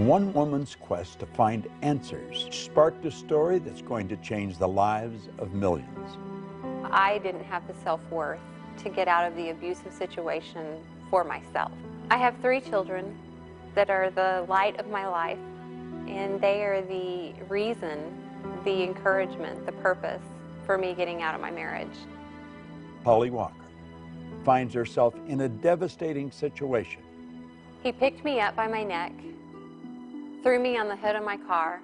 one woman's quest to find answers sparked a story that's going to change the lives of millions. I didn't have the self-worth to get out of the abusive situation for myself. I have 3 children that are the light of my life, and they are the reason, the encouragement, the purpose for me getting out of my marriage. Holly Walker finds herself in a devastating situation. He picked me up by my neck, threw me on the hood of my car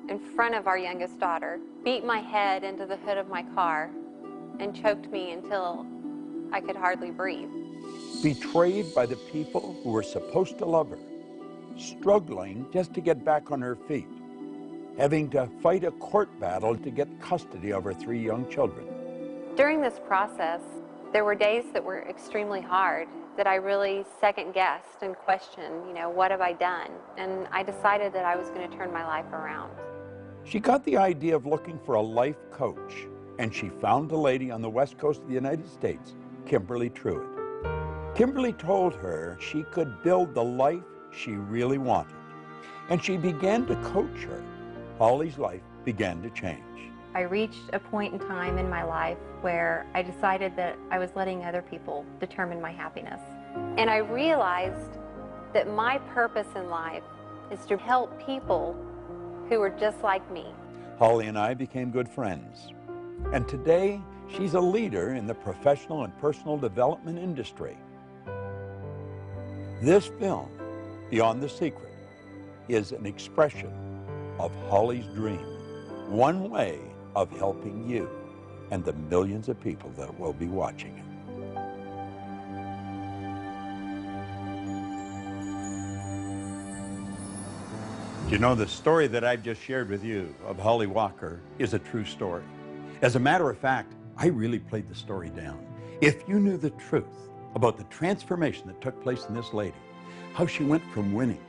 in front of our youngest daughter, beat my head into the hood of my car, and choked me until I could hardly breathe. Betrayed by the people who were supposed to love her, struggling just to get back on her feet, having to fight a court battle to get custody of her 3 young children. During this process, there were days that were extremely hard, that I really second-guessed and questioned, what have I done? And I decided that I was going to turn my life around. She got the idea of looking for a life coach, and she found a lady on the west coast of the United States, Kimberly Truitt. Kimberly told her she could build the life she really wanted, and she began to coach her. Holly's life began to change. I reached a point in time in my life where I decided that I was letting other people determine my happiness. And I realized that my purpose in life is to help people who are just like me. Holly and I became good friends, and today she's a leader in the professional and personal development industry. This film, Beyond the Secret, is an expression of Holly's dream, one way of helping you and the millions of people that will be watching it. You know, the story that I've just shared with you of Holly Walker is a true story. As a matter of fact, I really played the story down. If you knew the truth about the transformation that took place in this lady, how she went from winning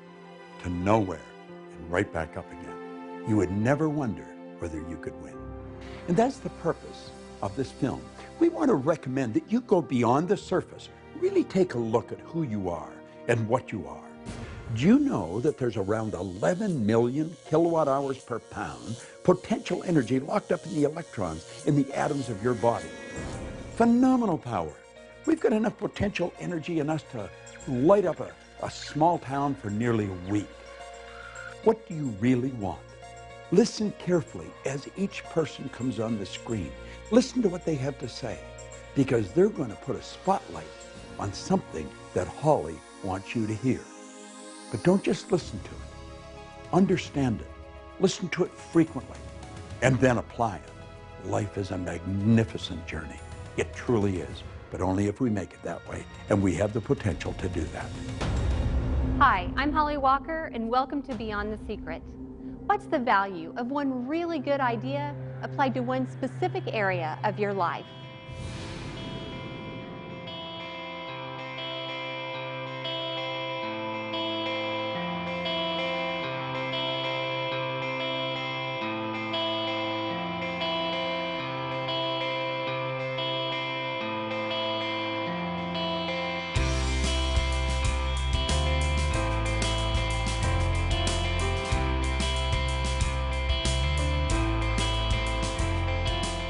to nowhere and right back up again, you would never wonder whether you could win. And that's the purpose of this film. We want to recommend that you go beyond the surface, really take a look at who you are and what you are. Do you know that there's around 11 million kilowatt hours per pound potential energy locked up in the electrons in the atoms of your body? Phenomenal power. We've got enough potential energy in us to light up a small town for nearly a week. What do you really want? Listen carefully as each person comes on the screen. Listen to what they have to say, because they're going to put a spotlight on something that Holly wants you to hear. But don't just listen to it. Understand it. Listen to it frequently, and then apply it. Life is a magnificent journey. It truly is, but only if we make it that way, and we have the potential to do that. Hi, I'm Holly Walker, and welcome to Beyond the Secret. What's the value of one really good idea applied to one specific area of your life?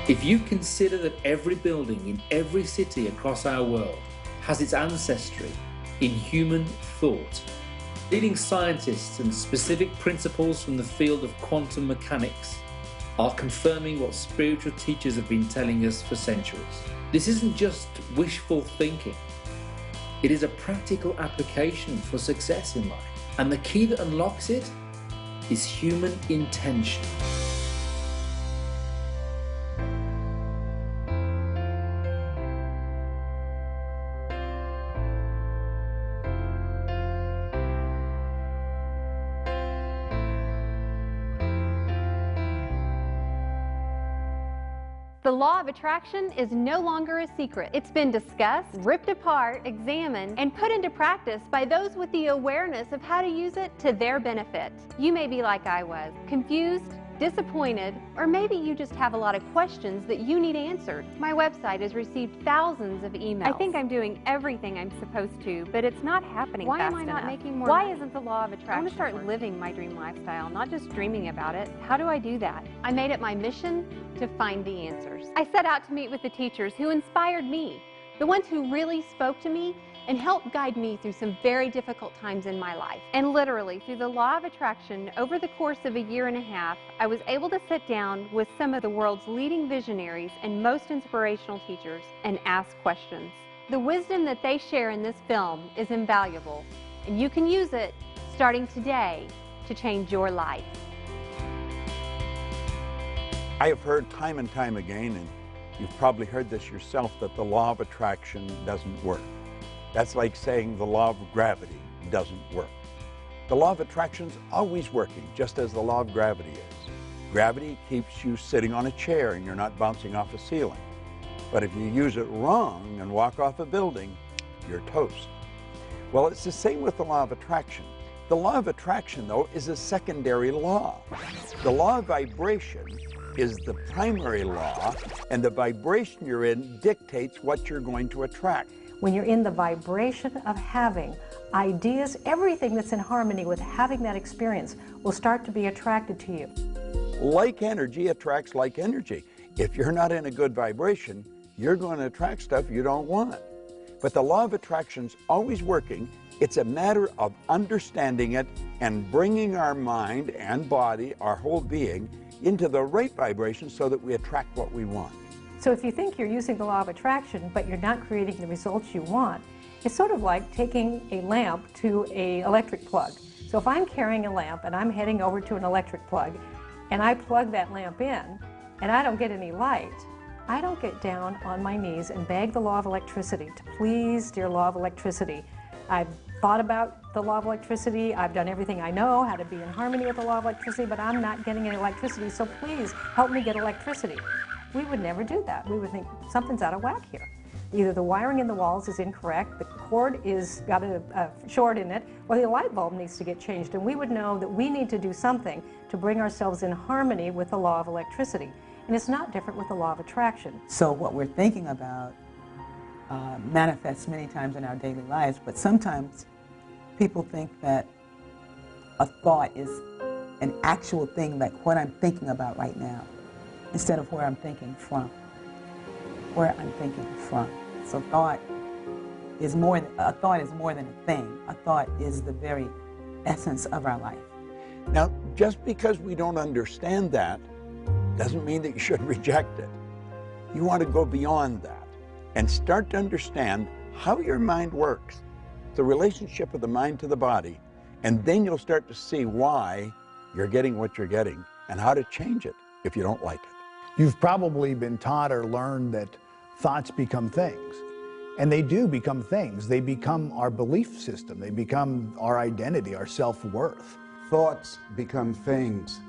If you consider that every building in every city across our world has its ancestry in human thought, leading scientists and specific principles from the field of quantum mechanics are confirming what spiritual teachers have been telling us for centuries. This isn't just wishful thinking. It is a practical application for success in life. And the key that unlocks it is human intention. The law of attraction is no longer a secret. It's been discussed, ripped apart, examined, and put into practice by those with the awareness of how to use it to their benefit. You may be like I was, confused, disappointed, or maybe you just have a lot of questions that you need answered. My website has received thousands of emails. I think I'm doing everything I'm supposed to, but it's not happening fast enough. Why am I not making more money? Why isn't the law of attraction? I want to start living my dream lifestyle, not just dreaming about it. How do I do that? I made it my mission to find the answers. I set out to meet with the teachers who inspired me, the ones who really spoke to me and helped guide me through some very difficult times in my life. And literally, through the law of attraction, over the course of a year and a half, I was able to sit down with some of the world's leading visionaries and most inspirational teachers and ask questions. The wisdom that they share in this film is invaluable, and you can use it starting today to change your life. I have heard time and time again, and you've probably heard this yourself, that the law of attraction doesn't work. That's like saying the law of gravity doesn't work. The law of attraction is always working, just as the law of gravity is. Gravity keeps you sitting on a chair and you're not bouncing off a ceiling. But if you use it wrong and walk off a building, you're toast. Well, it's the same with the law of attraction. The law of attraction, though, is a secondary law. The law of vibration is the primary law, and the vibration you're in dictates what you're going to attract. When you're in the vibration of having ideas, everything that's in harmony with having that experience will start to be attracted to you. Like energy attracts like energy. If you're not in a good vibration, you're going to attract stuff you don't want. But the law of attraction's always working. It's a matter of understanding it and bringing our mind and body, our whole being, into the right vibration so that we attract what we want. So if you think you're using the law of attraction, but you're not creating the results you want, it's sort of like taking a lamp to an electric plug. So if I'm carrying a lamp and I'm heading over to an electric plug, and I plug that lamp in, and I don't get any light, I don't get down on my knees and beg the law of electricity to please, dear law of electricity. I've thought about the law of electricity, I've done everything I know, how to be in harmony with the law of electricity, but I'm not getting any electricity, so please help me get electricity. We would never do that. We would think something's out of whack here. Either the wiring in the walls is incorrect, the cord is got a short in it, or the light bulb needs to get changed. And we would know that we need to do something to bring ourselves in harmony with the law of electricity. And it's not different with the law of attraction. So what we're thinking about manifests many times in our daily lives, but sometimes people think that a thought is an actual thing, like what I'm thinking about right now, instead of where I'm thinking from. Where I'm thinking from. So thought is more than a thing. A thought is the very essence of our life. Now, just because we don't understand that doesn't mean that you should reject it. You want to go beyond that and start to understand how your mind works, the relationship of the mind to the body, and then you'll start to see why you're getting what you're getting and how to change it if you don't like it. You've probably been taught or learned that thoughts become things. And they do become things. They become our belief system. They become our identity, our self-worth. Thoughts become things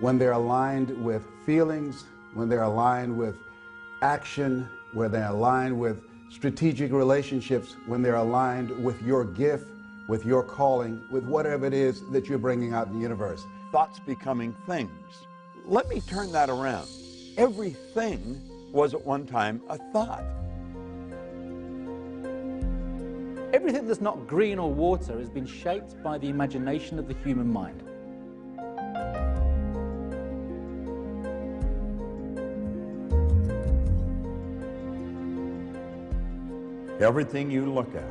when they're aligned with feelings, when they're aligned with action, when they're aligned with strategic relationships, when they're aligned with your gift, with your calling, with whatever it is that you're bringing out in the universe. Thoughts becoming things. Let me turn that around. Everything was at one time a thought. Everything that's not green or water has been shaped by the imagination of the human mind. Everything you look at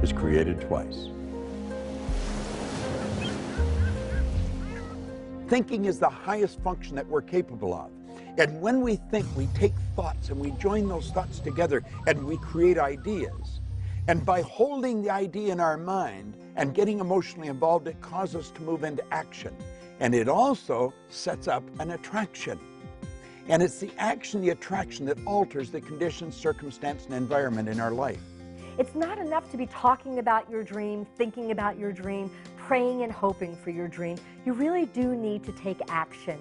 is created twice. Thinking is the highest function that we're capable of. And when we think, we take thoughts and we join those thoughts together and we create ideas. And by holding the idea in our mind and getting emotionally involved, it causes us to move into action. And it also sets up an attraction. And it's the action, the attraction that alters the conditions, circumstance, and environment in our life. It's not enough to be talking about your dream, thinking about your dream, praying and hoping for your dream. You really do need to take action.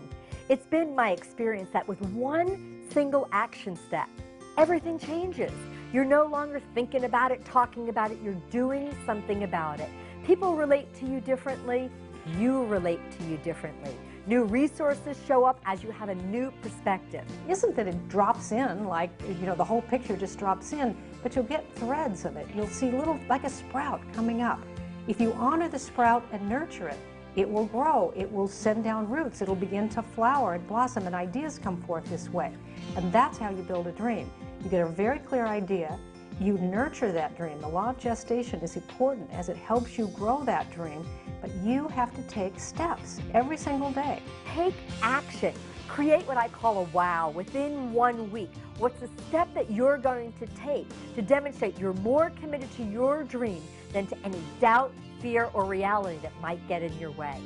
It's been my experience that with one single action step, everything changes. You're no longer thinking about it, talking about it, you're doing something about it. People relate to you differently. You relate to you differently. New resources show up as you have a new perspective. Isn't that it drops in, like, you know, the whole picture just drops in, but you'll get threads of it. You'll see little, like a sprout coming up. If you honor the sprout and nurture it, it will grow, it will send down roots, it'll begin to flower and blossom, and ideas come forth this way. And that's how you build a dream. You get a very clear idea, you nurture that dream. The law of gestation is important as it helps you grow that dream, but you have to take steps every single day. Take action. Create what I call a wow within 1 week. What's the step that you're going to take to demonstrate you're more committed to your dream than to any doubt, fear, or reality that might get in your way?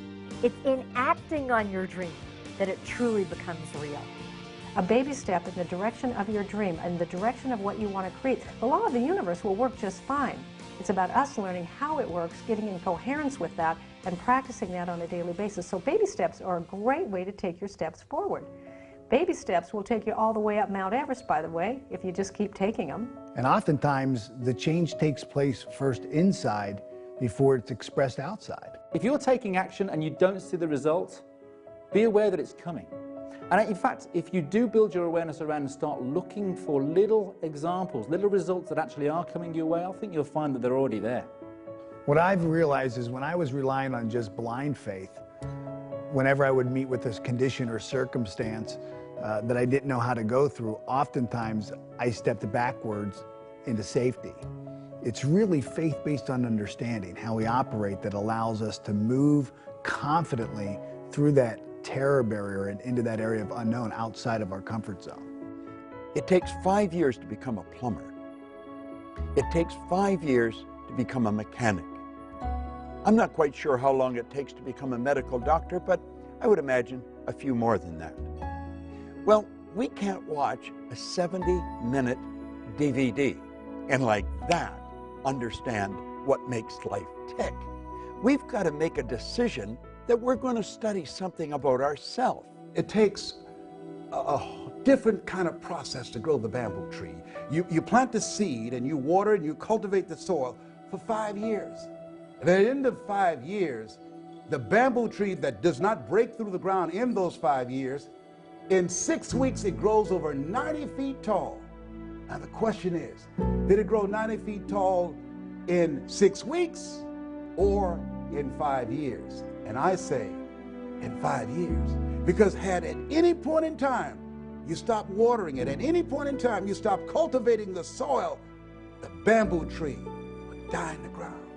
It's in acting on your dream that it truly becomes real. A baby step in the direction of your dream and the direction of what you want to create. The law of the universe will work just fine. It's about us learning how it works, getting in coherence with that, and practicing that on a daily basis. So baby steps are a great way to take your steps forward. Baby steps will take you all the way up Mount Everest, by the way, if you just keep taking them. And oftentimes, the change takes place first inside before it's expressed outside. If you're taking action and you don't see the result, be aware that it's coming. And in fact, if you do build your awareness around and start looking for little examples, little results that actually are coming your way, I think you'll find that they're already there. What I've realized is when I was relying on just blind faith, whenever I would meet with this condition or circumstance that I didn't know how to go through, oftentimes I stepped backwards into safety. It's really faith based on understanding how we operate that allows us to move confidently through that terror barrier and into that area of unknown outside of our comfort zone. It takes 5 years to become a plumber. It takes 5 years to become a mechanic. I'm not quite sure how long it takes to become a medical doctor, but I would imagine a few more than that. Well, we can't watch a 70-minute DVD and like that understand what makes life tick. We've got to make a decision that we're going to study something about ourselves. It takes a different kind of process to grow the bamboo tree. You plant the seed and you water and you cultivate the soil for 5 years. And at the end of 5 years, the bamboo tree that does not break through the ground in those 5 years, in 6 weeks it grows over 90 feet tall. Now the question is, did it grow 90 feet tall in 6 weeks or in 5 years? And I say in 5 years, because had at any point in time you stop watering it, at any point in time you stop cultivating the soil, the bamboo tree would die in the ground.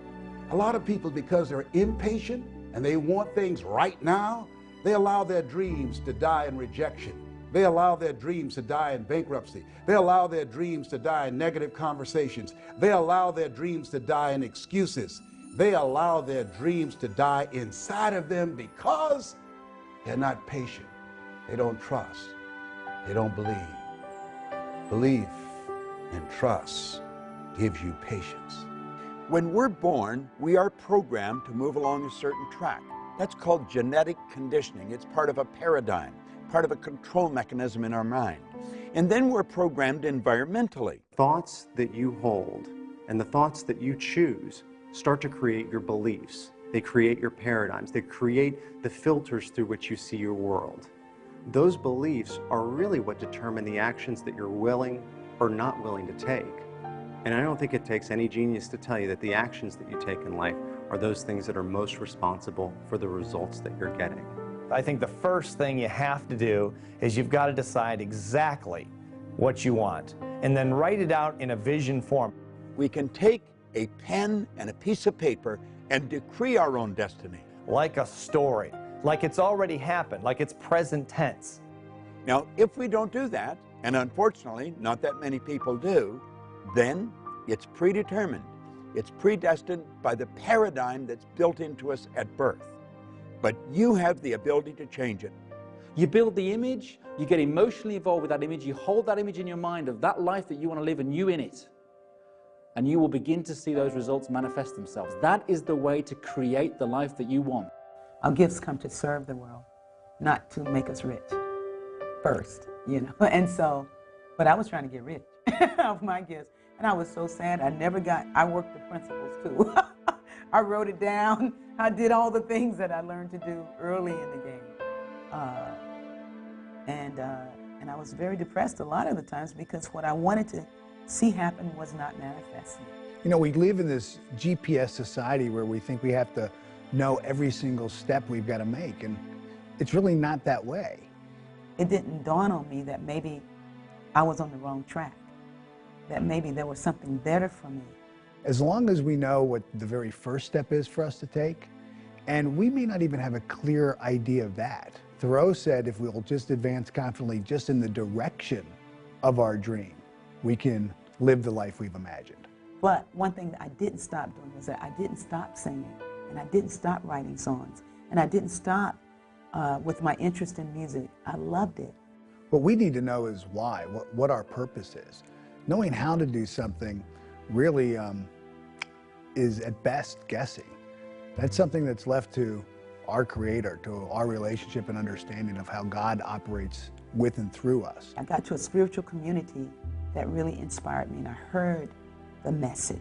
A lot of people, because they're impatient and they want things right now, they allow their dreams to die in rejection. They allow their dreams to die in bankruptcy. They allow their dreams to die in negative conversations. They allow their dreams to die in excuses. They allow their dreams to die inside of them because they're not patient. They don't trust. They don't believe. Belief and trust gives you patience. When we're born, we are programmed to move along a certain track. That's called genetic conditioning. It's part of a paradigm, part of a control mechanism in our mind. And then we're programmed environmentally. Thoughts that you hold and the thoughts that you choose start to create your beliefs. They create your paradigms. They create the filters through which you see your world. Those beliefs are really what determine the actions that you're willing or not willing to take. And I don't think it takes any genius to tell you that the actions that you take in life are those things that are most responsible for the results that you're getting. I think the first thing you have to do is you've got to decide exactly what you want and then write it out in a vision form. We can take a pen and a piece of paper and decree our own destiny. Like a story, like it's already happened, like it's present tense. Now, if we don't do that, and unfortunately not that many people do, then it's predetermined. It's predestined by the paradigm that's built into us at birth. But you have the ability to change it. You build the image, you get emotionally involved with that image, you hold that image in your mind of that life that you want to live and you in it. And you will begin to see those results manifest themselves. That is the way to create the life that you want. Our gifts come to serve the world, not to make us rich first, you know. And so, but I was trying to get rich off my gifts. And I was so sad. I worked the principles too. I wrote it down. I did all the things that I learned to do early in the game. And I was very depressed a lot of the times because what I wanted to see happen was not manifesting. You know, we live in this GPS society where we think we have to know every single step we've got to make, and it's really not that way. It didn't dawn on me that maybe I was on the wrong track, that maybe there was something better for me. As long as we know what the very first step is for us to take, and we may not even have a clear idea of that. Thoreau said if we'll just advance confidently just in the direction of our dream, we can live the life we've imagined. But one thing that I didn't stop doing was that I didn't stop singing, and I didn't stop writing songs, and I didn't stop with my interest in music. I loved it. What we need to know is why, what our purpose is. Knowing how to do something really is at best guessing. That's something that's left to our Creator, to our relationship and understanding of how God operates with and through us. I got to a spiritual community that really inspired me, and I heard the message.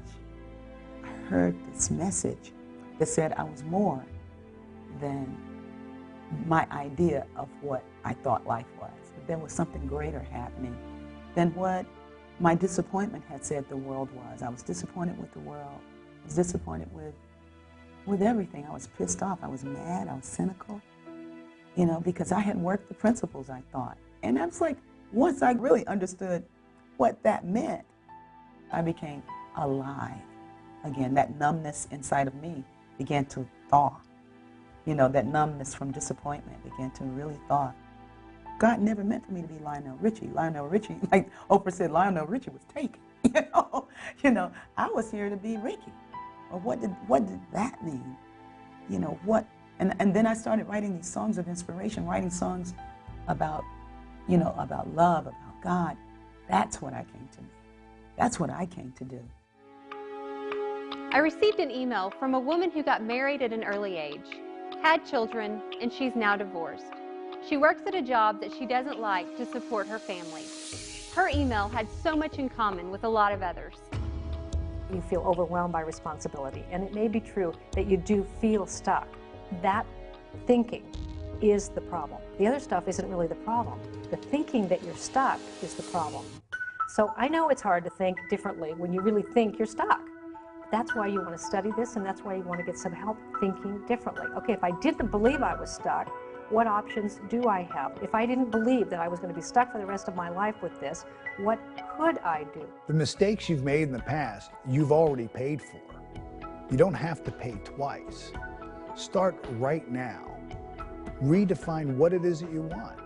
I heard this message that said I was more than my idea of what I thought life was. There was something greater happening than what my disappointment had said the world was. I was disappointed with the world. I was disappointed with everything. I was pissed off. I was mad. I was cynical, you know, because I hadn't worked the principles, I thought. And I was like, once I really understood what that meant, I became alive again. That numbness inside of me began to thaw. You know, that numbness from disappointment began to really thaw. God never meant for me to be Lionel Richie. Lionel Richie, like Oprah said, Lionel Richie was taken. You know, I was here to be Ricky. Or what did that mean? You know, what? And then I started writing these songs of inspiration, writing songs about, you know, about love, about God. That's what I came to do. That's what I came to do. I received an email from a woman who got married at an early age, had children, and she's now divorced. She works at a job that she doesn't like to support her family. Her email had so much in common with a lot of others. You feel overwhelmed by responsibility, and it may be true that you do feel stuck. That thinking is the problem. The other stuff isn't really the problem. The thinking that you're stuck is the problem. So I know it's hard to think differently when you really think you're stuck. That's why you want to study this, and that's why you want to get some help thinking differently. Okay, if I didn't believe I was stuck, what options do I have? If I didn't believe that I was going to be stuck for the rest of my life with this, what could I do? The mistakes you've made in the past, you've already paid for. You don't have to pay twice. Start right now. Redefine what it is that you want.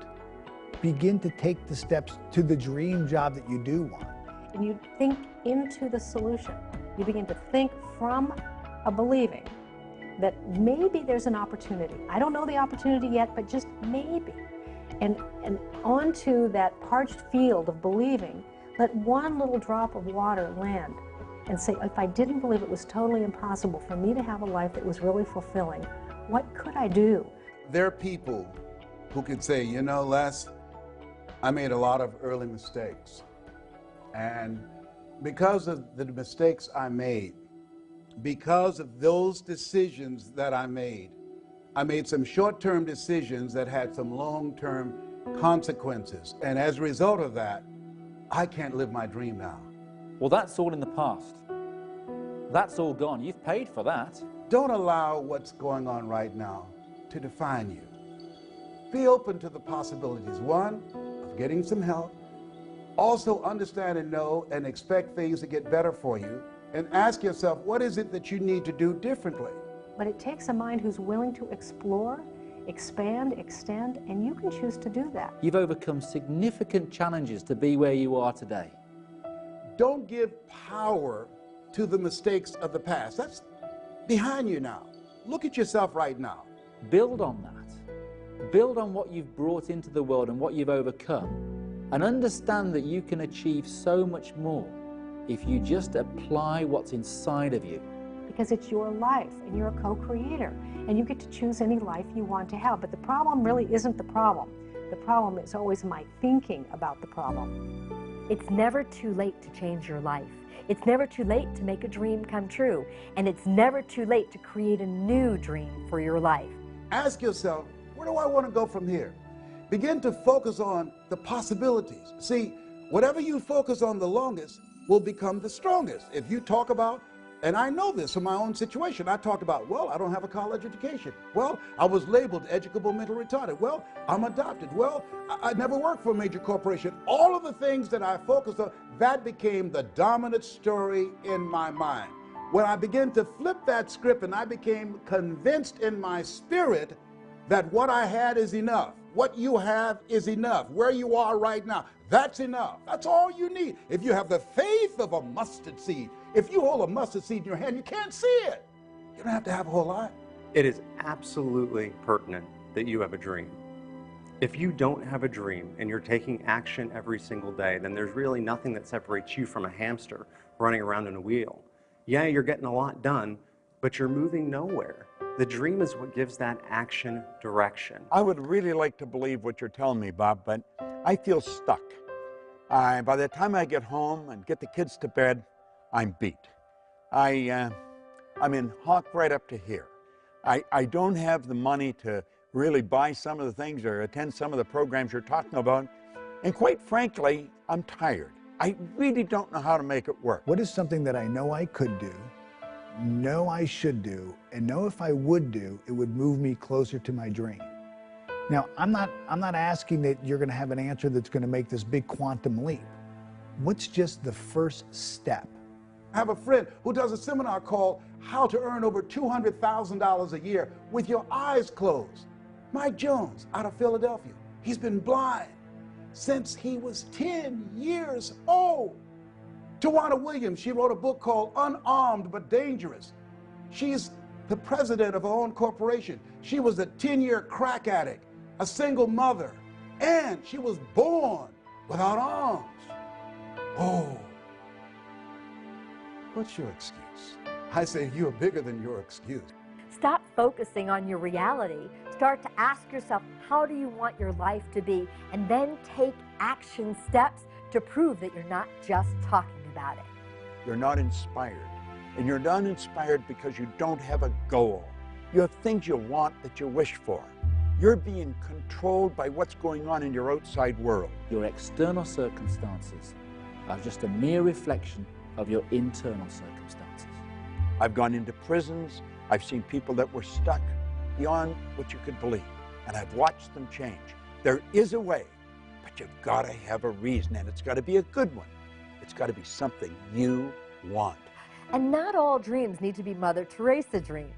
Begin to take the steps to the dream job that you do want. And you think into the solution. You begin to think from a believing that maybe there's an opportunity. I don't know the opportunity yet, but just maybe. And onto that parched field of believing, let one little drop of water land and say, if I didn't believe it was totally impossible for me to have a life that was really fulfilling, what could I do? There are people who could say, you know, Les, I made a lot of early mistakes. And because of the mistakes I made, because of those decisions that I made some short-term decisions that had some long-term consequences. And as a result of that, I can't live my dream now. Well, that's all in the past. That's all gone. You've paid for that. Don't allow what's going on right now to define you. Be open to the possibilities. One, of getting some help. Also understand and know and expect things to get better for you. And ask yourself, what is it that you need to do differently? But it takes a mind who's willing to explore, expand, extend, and you can choose to do that. You've overcome significant challenges to be where you are today. Don't give power to the mistakes of the past. That's behind you now. Look at yourself right now. Build on that. Build on what you've brought into the world and what you've overcome. And understand that you can achieve so much more if you just apply what's inside of you. Because it's your life, and you're a co-creator, and you get to choose any life you want to have. But the problem really isn't the problem. The problem is always my thinking about the problem. It's never too late to change your life. It's never too late to make a dream come true, and it's never too late to create a new dream for your life. Ask yourself, where do I want to go from here? Begin to focus on the possibilities. See, whatever you focus on the longest will become the strongest. If you talk about, and I know this from my own situation, I talked about, well, I don't have a college education. Well, I was labeled educable mental retarded. Well, I'm adopted. Well, I never worked for a major corporation. All of the things that I focused on, that became the dominant story in my mind. When I began to flip that script and I became convinced in my spirit that what I had is enough. What you have is enough. Where you are right now, that's enough. That's all you need. If you have the faith of a mustard seed, if you hold a mustard seed in your hand, you can't see it. You don't have to have a whole lot. It is absolutely pertinent that you have a dream. If you don't have a dream and you're taking action every single day, then there's really nothing that separates you from a hamster running around in a wheel. Yeah, you're getting a lot done, but you're moving nowhere. The dream is what gives that action direction. I would really like to believe what you're telling me, Bob, but I feel stuck. By the time I get home and get the kids to bed, I'm beat. I'm in hock right up to here. I don't have the money to really buy some of the things or attend some of the programs you're talking about. And quite frankly, I'm tired. I really don't know how to make it work. What is something that I know I could do, know I should do, and know if I would do, it would move me closer to my dream? Now, I'm not asking that you're going to have an answer that's going to make this big quantum leap. What's just the first step? I have a friend who does a seminar called How to Earn Over $200,000 a Year with Your Eyes Closed. Mike Jones out of Philadelphia. He's been blind since he was 10 years old. Tawana Williams, she wrote a book called Unarmed But Dangerous. She's the president of her own corporation. She was a 10-year crack addict, a single mother, and she was born without arms. Oh, what's your excuse? I say you're bigger than your excuse. Stop focusing on your reality. Start to ask yourself, how do you want your life to be? And then take action steps to prove that you're not just talking about it. You're not inspired. And you're not inspired because you don't have a goal. You have things you want that you wish for. You're being controlled by what's going on in your outside world. Your external circumstances are just a mere reflection of your internal circumstances. I've gone into prisons. I've seen people that were stuck beyond what you could believe, and I've watched them change. There is a way, but you've got to have a reason, and it's got to be a good one. It's got to be something you want. And not all dreams need to be Mother Teresa dreams.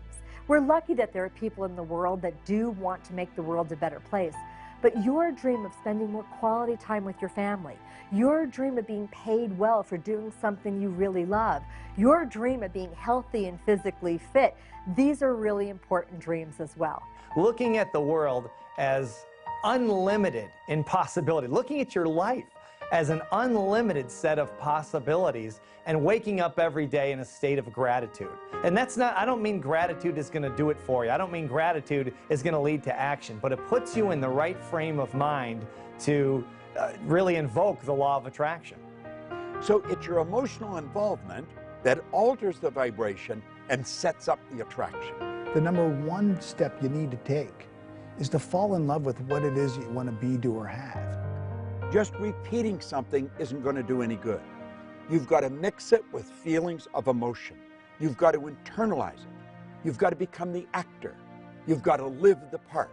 We're lucky that there are people in the world that do want to make the world a better place. But your dream of spending more quality time with your family, your dream of being paid well for doing something you really love, your dream of being healthy and physically fit, these are really important dreams as well. Looking at the world as unlimited in possibility, looking at your life as an unlimited set of possibilities, and waking up every day in a state of gratitude. And that's not, I don't mean gratitude is going to do it for you. I don't mean gratitude is going to lead to action, but it puts you in the right frame of mind to really invoke the law of attraction. So it's your emotional involvement that alters the vibration and sets up the attraction. The number one step you need to take is to fall in love with what it is you want to be, do, or have. Just repeating something isn't going to do any good. You've got to mix it with feelings of emotion. You've got to internalize it. You've got to become the actor. You've got to live the part.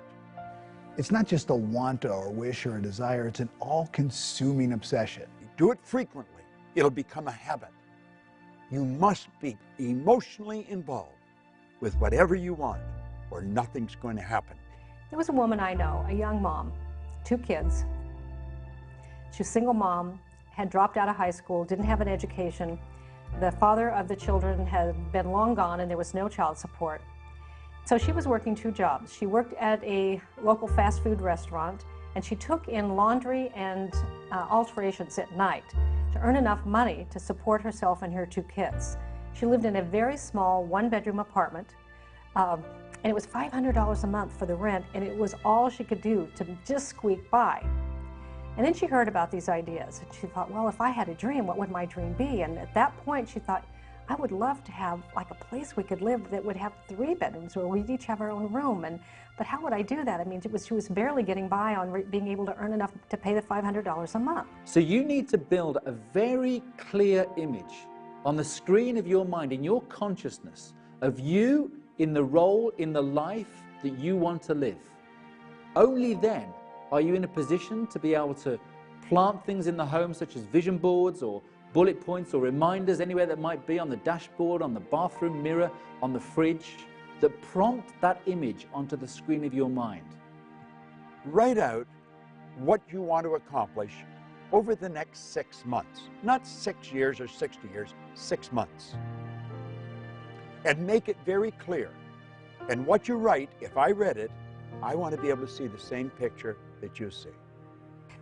It's not just a want or a wish or a desire, it's an all-consuming obsession. You do it frequently, it'll become a habit. You must be emotionally involved with whatever you want, or nothing's going to happen. There was a woman I know, a young mom, 2 kids. She was a single mom, had dropped out of high school, didn't have an education. The father of the children had been long gone and there was no child support. So she was working 2 jobs. She worked at a local fast food restaurant and she took in laundry and alterations at night to earn enough money to support herself and her 2 kids. She lived in a very small 1-bedroom apartment and it was $500 a month for the rent, and it was all she could do to just squeak by. And then she heard about these ideas, and she thought, well, if I had a dream, what would my dream be? And at that point, she thought, I would love to have like a place we could live that would have 3 bedrooms where we'd each have our own room. But how would I do that? I mean, she was barely getting by on being able to earn enough to pay the $500 a month. So you need to build a very clear image on the screen of your mind, in your consciousness, of you in the role, in the life that you want to live. Only then are you in a position to be able to plant things in the home, such as vision boards or bullet points or reminders anywhere that might be on the dashboard, on the bathroom mirror, on the fridge, that prompt that image onto the screen of your mind. Write out what you want to accomplish over the next 6 months. Not 6 years or 60 years, 6 months. And make it very clear. And what you write, if I read it, I want to be able to see the same picture that you see.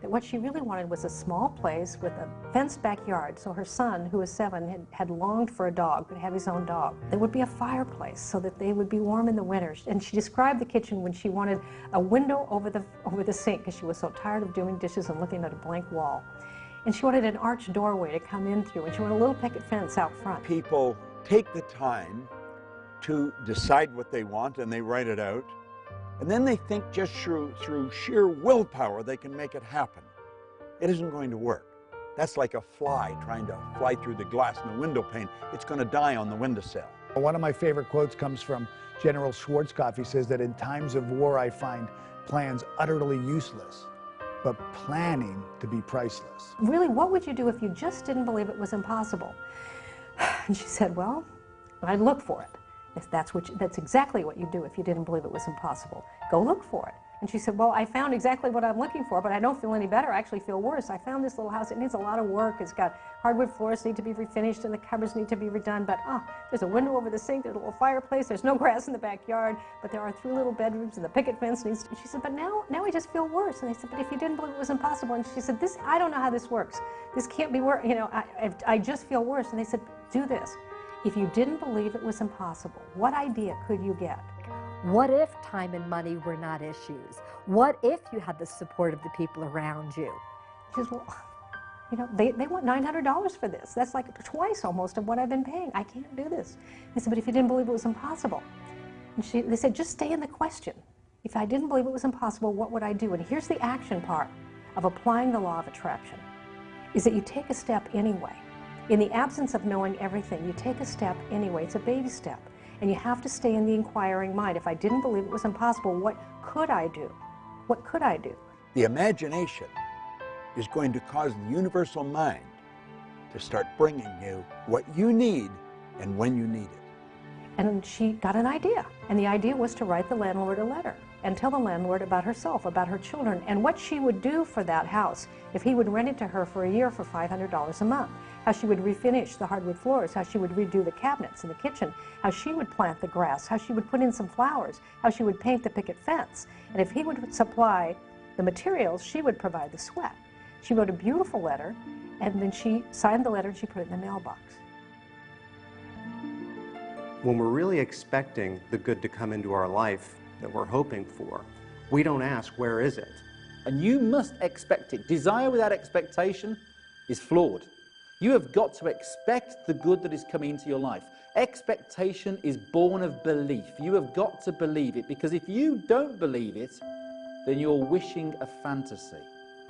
That what she really wanted was a small place with a fenced backyard, so her son, who was 7, had longed for a dog, but have his own dog. There would be a fireplace so that they would be warm in the winters. And she described the kitchen when she wanted a window over the sink, because she was so tired of doing dishes and looking at a blank wall. And she wanted an arched doorway to come in through, and she wanted a little picket fence out front. People take the time to decide what they want, and they write it out. And then they think just through sheer willpower they can make it happen. It isn't going to work. That's like a fly trying to fly through the glass in the window pane. It's going to die on the windowsill. One of my favorite quotes comes from General Schwarzkopf. He says that in times of war I find plans utterly useless, but planning to be priceless. Really, what would you do if you just didn't believe it was impossible? And she said, well, I'd look for it. If that's exactly what you do if you didn't believe it was impossible. Go look for it. And she said, well, I found exactly what I'm looking for, but I don't feel any better. I actually feel worse. I found this little house. It needs a lot of work. It's got hardwood floors need to be refinished, and the cupboards need to be redone. But there's a window over the sink. There's a little fireplace. There's no grass in the backyard, but there are 3 little bedrooms, and the picket fence needs. And she said, but now I just feel worse. And I said, but if you didn't believe it was impossible, and she said, I don't know how this works. This can't be work. You know, I just feel worse. And they said, do this. If you didn't believe it was impossible, what idea could you get? What if time and money were not issues? What if you had the support of the people around you? She says, well, you know, they want $900 for this. That's like twice almost of what I've been paying. I can't do this. They said, but if you didn't believe it was impossible. And they said, just stay in the question. If I didn't believe it was impossible, what would I do? And here's the action part of applying the law of attraction, is that you take a step anyway. In the absence of knowing everything, you take a step anyway. It's a baby step. And you have to stay in the inquiring mind. If I didn't believe it was impossible, what could I do? What could I do? The imagination is going to cause the universal mind to start bringing you what you need and when you need it. And she got an idea. And the idea was to write the landlord a letter and tell the landlord about herself, about her children, and what she would do for that house if he would rent it to her for a year for $500 a month. How she would refinish the hardwood floors, how she would redo the cabinets in the kitchen, how she would plant the grass, how she would put in some flowers, how she would paint the picket fence. And if he would supply the materials, she would provide the sweat. She wrote a beautiful letter, and then she signed the letter and she put it in the mailbox. When we're really expecting the good to come into our life that we're hoping for, we don't ask, where is it? And you must expect it. Desire without expectation is flawed. You have got to expect the good that is coming into your life. Expectation is born of belief. You have got to believe it, because if you don't believe it, then you're wishing a fantasy.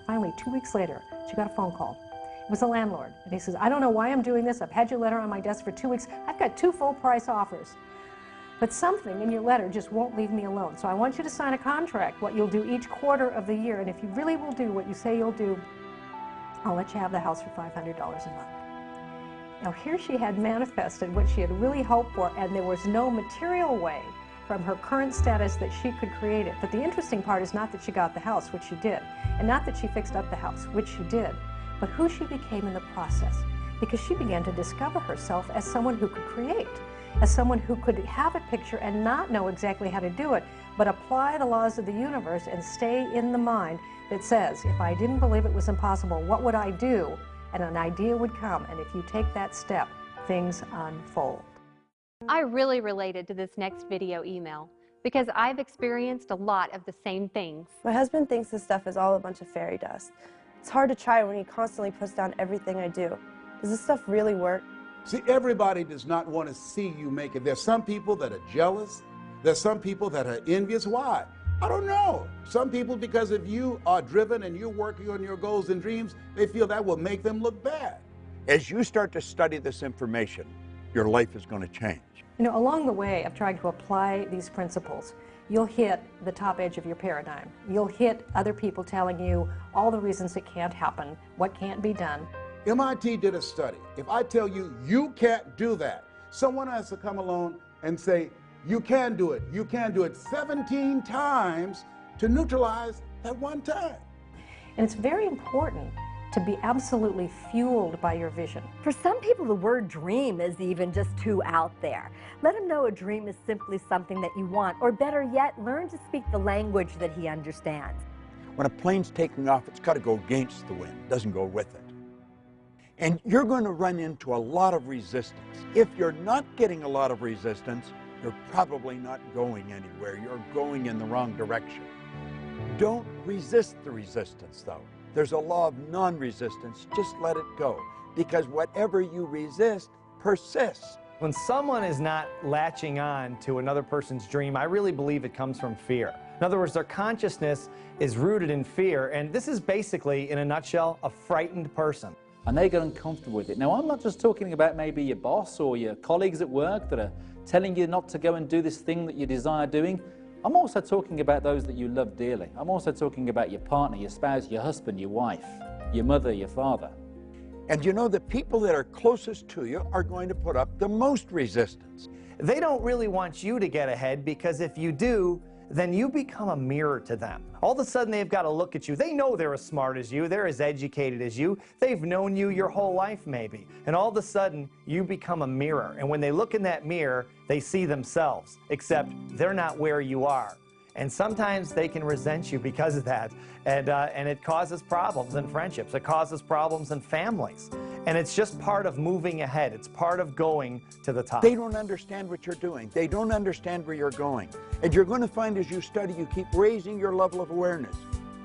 Finally, 2 weeks later, she got a phone call. It was the landlord, and he says, I don't know why I'm doing this. I've had your letter on my desk for 2 weeks. I've got 2 full-price offers. But something in your letter just won't leave me alone. So I want you to sign a contract, what you'll do each quarter of the year. And if you really will do what you say you'll do, I'll let you have the house for $500 a month. Now here she had manifested what she had really hoped for, and there was no material way from her current status that she could create it. But the interesting part is not that she got the house, which she did, and not that she fixed up the house, which she did, but who she became in the process. Because she began to discover herself as someone who could create, as someone who could have a picture and not know exactly how to do it, but apply the laws of the universe and stay in the mind that says, if I didn't believe it was impossible, what would I do? And an idea would come, and if you take that step, things unfold. I really related to this next video email because I've experienced a lot of the same things. My husband thinks this stuff is all a bunch of fairy dust. It's hard to try when he constantly puts down everything I do. Does this stuff really work? See, everybody does not want to see you make it. There's some people that are jealous. There's some people that are envious. Why? I don't know. Some people, because if you are driven and you're working on your goals and dreams, they feel that will make them look bad. As you start to study this information, your life is going to change. You know, along the way of trying to apply these principles, you'll hit the top edge of your paradigm. You'll hit other people telling you all the reasons it can't happen, what can't be done. MIT did a study. If I tell you, you can't do that, someone has to come along and say, you can do it, you can do it 17 times to neutralize that one time. And it's very important to be absolutely fueled by your vision. For some people, the word dream is even just too out there. Let him know a dream is simply something that you want, or better yet, learn to speak the language that he understands. When a plane's taking off, it's got to go against the wind, it doesn't go with it. And you're going to run into a lot of resistance. If you're not getting a lot of resistance, you're probably not going anywhere. You're going in the wrong direction. Don't resist the resistance, though. There's a law of non-resistance. Just let it go, because whatever you resist persists. When someone is not latching on to another person's dream, I really believe it comes from fear. In other words, their consciousness is rooted in fear, and this is basically, in a nutshell, a frightened person. And they get uncomfortable with it. Now, I'm not just talking about maybe your boss or your colleagues at work that are telling you not to go and do this thing that you desire doing. I'm also talking about those that you love dearly. I'm also talking about your partner, your spouse, your husband, your wife, your mother, your father. And you know, the people that are closest to you are going to put up the most resistance. They don't really want you to get ahead, because if you do, then you become a mirror to them. All of a sudden, they've got to look at you. They know they're as smart as you. They're as educated as you. They've known you your whole life, maybe. And all of a sudden, you become a mirror. And when they look in that mirror, they see themselves, except they're not where you are. And sometimes they can resent you because of that. And it causes problems in friendships. It causes problems in families. And it's just part of moving ahead. It's part of going to the top. They don't understand what you're doing. They don't understand where you're going. And you're going to find as you study, you keep raising your level of awareness.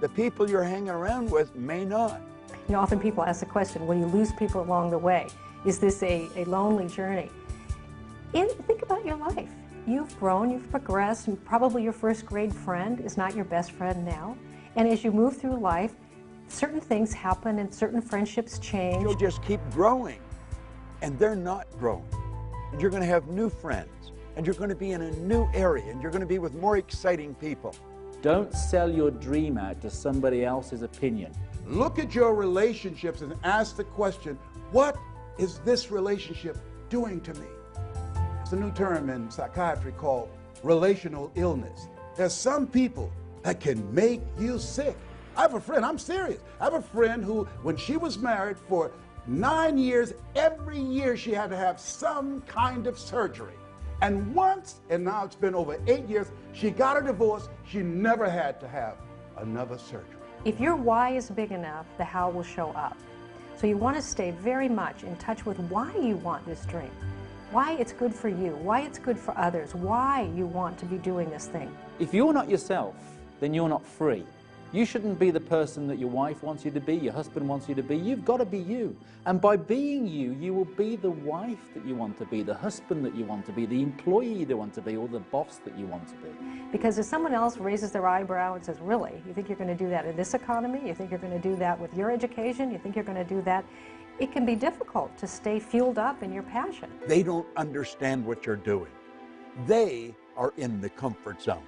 The people you're hanging around with may not. You know, often people ask the question, when you lose people along the way, is this a lonely journey? Think about your life. You've grown, you've progressed, and probably your first grade friend is not your best friend now. And as you move through life, certain things happen and certain friendships change. You'll just keep growing, and they're not growing. And you're going to have new friends, and you're going to be in a new area, and you're going to be with more exciting people. Don't sell your dream out to somebody else's opinion. Look at your relationships and ask the question, what is this relationship doing to me? It's a new term in psychiatry called relational illness. There's some people that can make you sick. I have a friend, I'm serious. I have a friend who, when she was married for 9 years, every year she had to have some kind of surgery. And once, and now it's been over 8 years, she got a divorce. She never had to have another surgery. If your why is big enough, the how will show up. So you want to stay very much in touch with why you want this dream, why it's good for you, why it's good for others, why you want to be doing this thing. If you're not yourself, then you're not free. You shouldn't be the person that your wife wants you to be, your husband wants you to be. You've got to be you. And by being you, you will be the wife that you want to be, the husband that you want to be, the employee you want to be, or the boss that you want to be. Because if someone else raises their eyebrow and says, really, you think you're going to do that in this economy? You think you're going to do that with your education? You think you're going to do that? It can be difficult to stay fueled up in your passion. They don't understand what you're doing. They are in the comfort zone.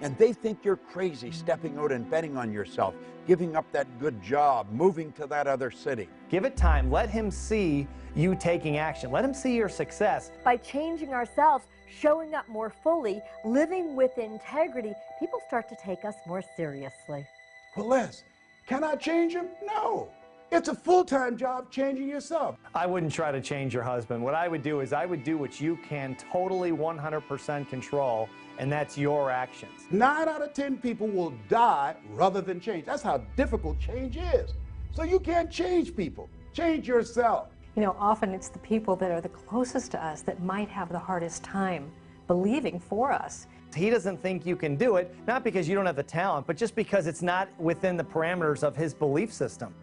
And they think you're crazy stepping out and betting on yourself, giving up that good job, moving to that other city. Give it time. Let him see you taking action. Let him see your success. By changing ourselves, showing up more fully, living with integrity, people start to take us more seriously. Well, Les, can I change him? No. It's a full-time job changing yourself. I wouldn't try to change your husband. What I would do is I would do what you can totally 100% control, and that's your actions. 9 out of 10 people will die rather than change. That's how difficult change is. So you can't change people. Change yourself. You know, often it's the people that are the closest to us that might have the hardest time believing for us. He doesn't think you can do it, not because you don't have the talent, but just because it's not within the parameters of his belief system.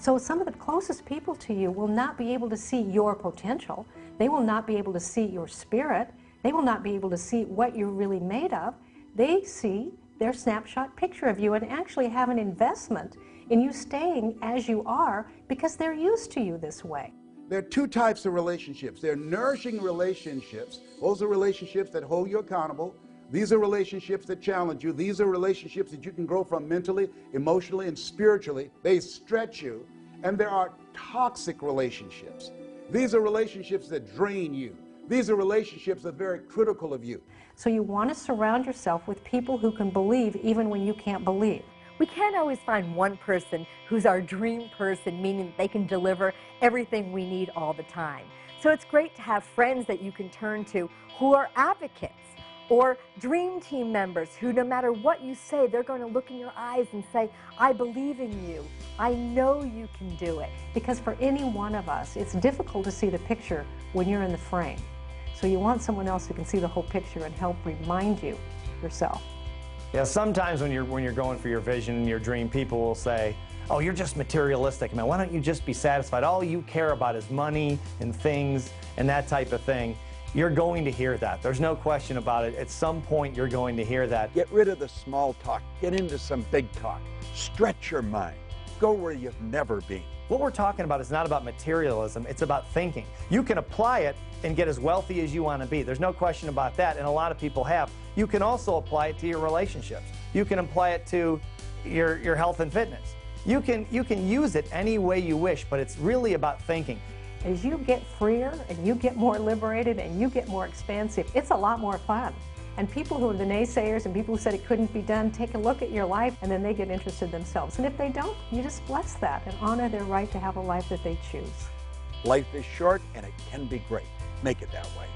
So some of the closest people to you will not be able to see your potential. They will not be able to see your spirit. They will not be able to see what you're really made of. They see their snapshot picture of you and actually have an investment in you staying as you are because they're used to you this way. There are two types of relationships. There are nourishing relationships. Those are relationships that hold you accountable. These are relationships that challenge you. These are relationships that you can grow from mentally, emotionally, and spiritually. They stretch you. And there are toxic relationships. These are relationships that drain you. These are relationships that are very critical of you. So you want to surround yourself with people who can believe even when you can't believe. We can't always find one person who's our dream person, meaning they can deliver everything we need all the time. So it's great to have friends that you can turn to who are advocates, or dream team members who, no matter what you say, they're going to look in your eyes and say, I believe in you. I know you can do it. Because for any one of us, it's difficult to see the picture when you're in the frame. So you want someone else who can see the whole picture and help remind you yourself. Yeah, sometimes when you're going for your vision and your dream, people will say, oh, you're just materialistic, man. Why don't you just be satisfied? All you care about is money and things and that type of thing. You're going to hear that. There's no question about it. At some point, you're going to hear that. Get rid of the small talk. Get into some big talk. Stretch your mind. Go where you've never been. What we're talking about is not about materialism. It's about thinking. You can apply it and get as wealthy as you want to be. There's no question about that, and a lot of people have. You can also apply it to your relationships. You can apply it to your health and fitness. You can use it any way you wish, but it's really about thinking. As you get freer and you get more liberated and you get more expansive, it's a lot more fun. And people who are the naysayers and people who said it couldn't be done, take a look at your life and then they get interested themselves. And if they don't, you just bless that and honor their right to have a life that they choose. Life is short and it can be great. Make it that way.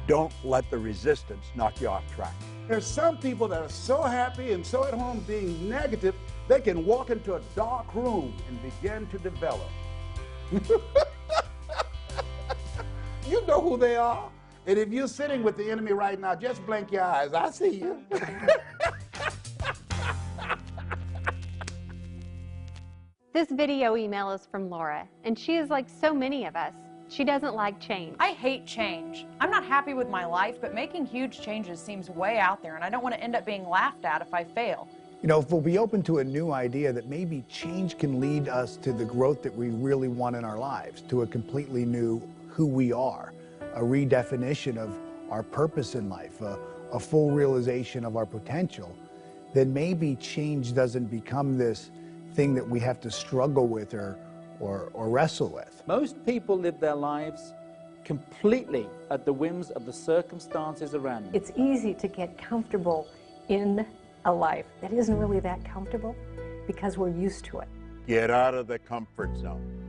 Don't let the resistance knock you off track. There's some people that are so happy and so at home being negative, they can walk into a dark room and begin to develop. You know who they are. And if you're sitting with the enemy right now, just blink your eyes. I see you. This video email is from Laura, and she is like so many of us. She doesn't like change. I hate change. I'm not happy with my life, but making huge changes seems way out there, and I don't want to end up being laughed at if I fail. You know, if we'll be open to a new idea that maybe change can lead us to the growth that we really want in our lives, to a completely new who we are, a redefinition of our purpose in life, a full realization of our potential, then maybe change doesn't become this thing that we have to struggle with or wrestle with. Most people live their lives completely at the whims of the circumstances around them. It's easy to get comfortable in a life that isn't really that comfortable because we're used to it. Get out of the comfort zone.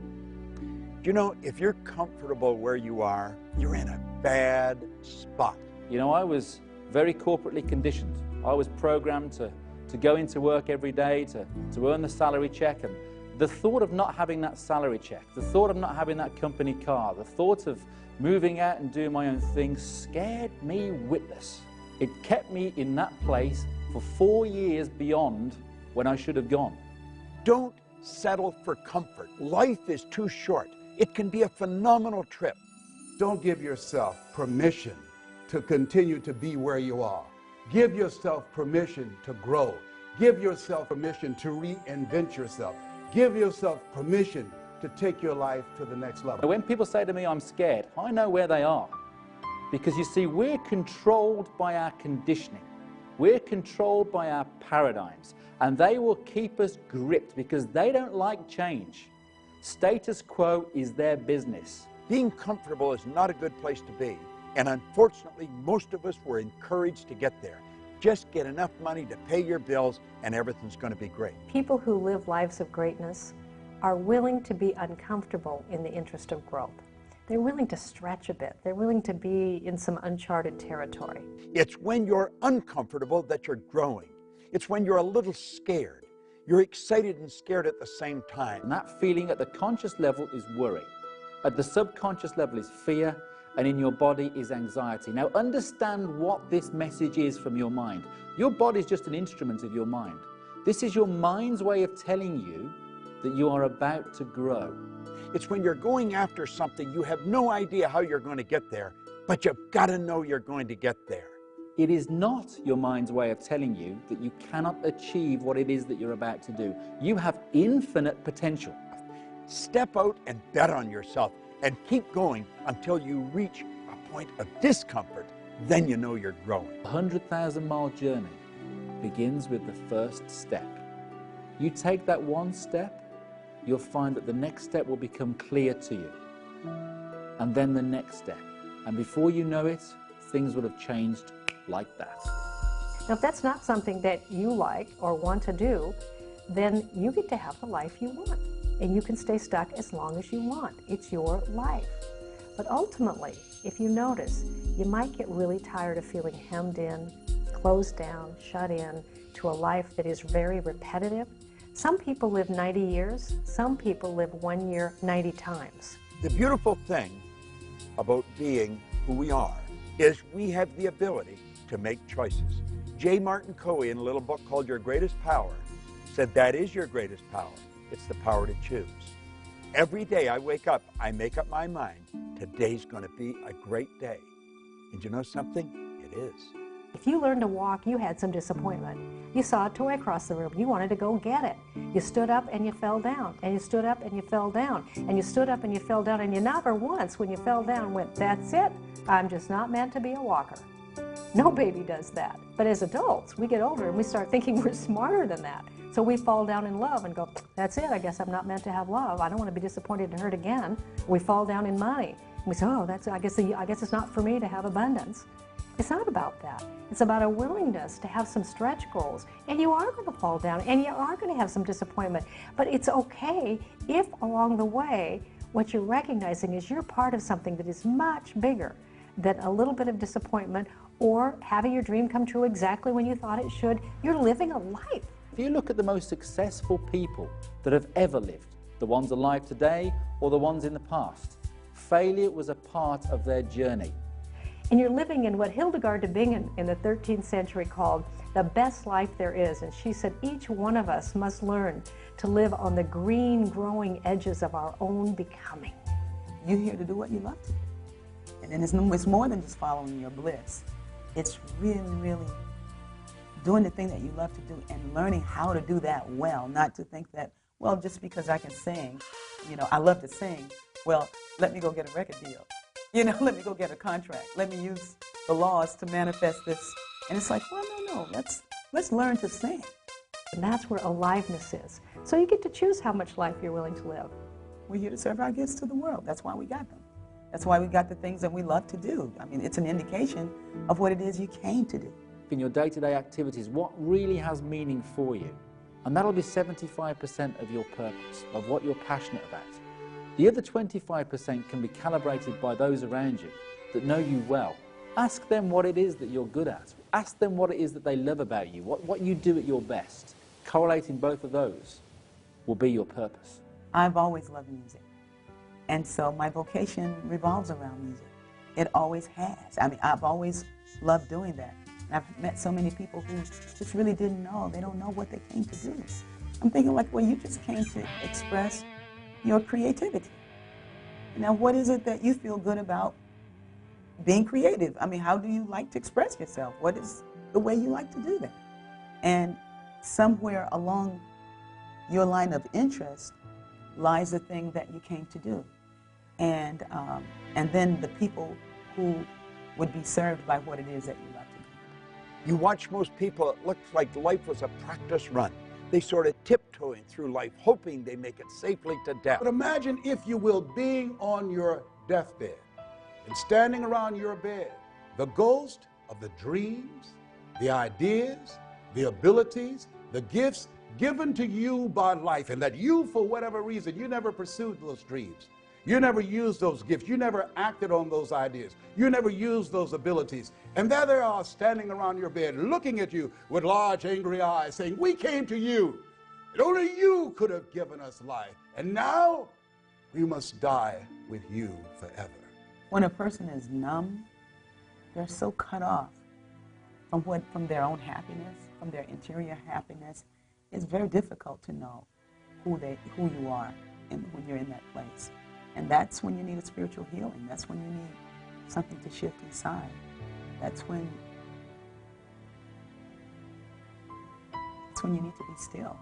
You know, if you're comfortable where you are, you're in a bad spot. You know, I was very corporately conditioned. I was programmed to go into work every day, to earn the salary check, and the thought of not having that salary check, the thought of not having that company car, the thought of moving out and doing my own thing scared me witless. It kept me in that place for 4 years beyond when I should have gone. Don't settle for comfort. Life is too short. It can be a phenomenal trip. Don't give yourself permission to continue to be where you are. Give yourself permission to grow. Give yourself permission to reinvent yourself. Give yourself permission to take your life to the next level. When people say to me, I'm scared, I know where they are. Because you see, we're controlled by our conditioning. We're controlled by our paradigms. And they will keep us gripped because they don't like change. Status quo is their business. Being comfortable is not a good place to be. And unfortunately, most of us were encouraged to get there. Just get enough money to pay your bills and everything's going to be great. People who live lives of greatness are willing to be uncomfortable in the interest of growth. They're willing to stretch a bit. They're willing to be in some uncharted territory. It's when you're uncomfortable that you're growing. It's when you're a little scared. You're excited and scared at the same time. And that feeling at the conscious level is worry. At the subconscious level is fear, and in your body is anxiety. Now understand what this message is from your mind. Your body is just an instrument of your mind. This is your mind's way of telling you that you are about to grow. It's when you're going after something, you have no idea how you're going to get there, but you've got to know you're going to get there. It is not your mind's way of telling you that you cannot achieve what it is that you're about to do. You have infinite potential. Step out and bet on yourself and keep going until you reach a point of discomfort. Then you know you're growing. A 100,000-mile journey begins with the first step. You take that one step, you'll find that the next step will become clear to you. And then the next step. And before you know it, things will have changed like that. Now, if that's not something that you like or want to do, then you get to have the life you want. And you can stay stuck as long as you want. It's your life. But ultimately, if you notice, you might get really tired of feeling hemmed in, closed down, shut in to a life that is very repetitive. Some people live 90 years. Some people live 1 year 90 times. The beautiful thing about being who we are is we have the ability to make choices. J. Martin Coe, in a little book called Your Greatest Power, said that is your greatest power. It's the power to choose. Every day I wake up, I make up my mind, today's going to be a great day. And you know something? It is. If you learned to walk, you had some disappointment. You saw a toy across the room. You wanted to go get it. You stood up and you fell down. And you stood up and you fell down. And you stood up and you fell down. And you never once, when you fell down, went, that's it. I'm just not meant to be a walker. No baby does that. But as adults, we get older and we start thinking we're smarter than that. So we fall down in love and go, that's it. I guess I'm not meant to have love. I don't want to be disappointed and hurt again. We fall down in money. And we say, oh, I guess it's not for me to have abundance. It's not about that. It's about a willingness to have some stretch goals. And you are going to fall down, and you are going to have some disappointment. But it's okay if along the way, what you're recognizing is you're part of something that is much bigger than a little bit of disappointment or having your dream come true exactly when you thought it should. You're living a life. If you look at the most successful people that have ever lived, the ones alive today or the ones in the past, failure was a part of their journey. And you're living in what Hildegard of Bingen in the 13th century called the best life there is. And she said each one of us must learn to live on the green, growing edges of our own becoming. You're here to do what you love to do. And then it's more than just following your bliss. It's really, really doing the thing that you love to do and learning how to do that well, not to think that, well, just because I can sing, I love to sing, well, let me go get a record deal. Let me go get a contract. Let me use the laws to manifest this. And it's like, well, no, let's learn to sing. And that's where aliveness is. So you get to choose how much life you're willing to live. We're here to serve our gifts to the world. That's why we got them. That's why we got the things that we love to do. I mean, it's an indication of what it is you came to do. In your day-to-day activities, what really has meaning for you? And that'll be 75% of your purpose, of what you're passionate about. The other 25% can be calibrated by those around you that know you well. Ask them what it is that you're good at. Ask them what it is that they love about you, what you do at your best. Correlating both of those will be your purpose. I've always loved music. And so my vocation revolves around music. It always has. I mean, I've always loved doing that. And I've met so many people who just really didn't know. They don't know what they came to do. I'm thinking like, well, you just came to express your creativity. Now, what is it that you feel good about being creative? I mean, how do you like to express yourself? What is the way you like to do that? And somewhere along your line of interest lies the thing that you came to do. And then the people who would be served by what it is that you love to do. You watch most people, it looks like life was a practice run. They sort of tiptoeing through life, hoping they make it safely to death. But imagine, if you will, being on your deathbed and standing around your bed, the ghost of the dreams, the ideas, the abilities, the gifts given to you by life, and that you, for whatever reason, you never pursued those dreams. You never used those gifts. You never acted on those ideas. You never used those abilities. And there they are standing around your bed looking at you with large angry eyes saying, we came to you. And only you could have given us life. And now we must die with you forever. When a person is numb, they're so cut off from their own happiness, from their interior happiness. It's very difficult to know who you are and when you're in that place. And that's when you need a spiritual healing. That's when you need something to shift inside. That's when you need to be still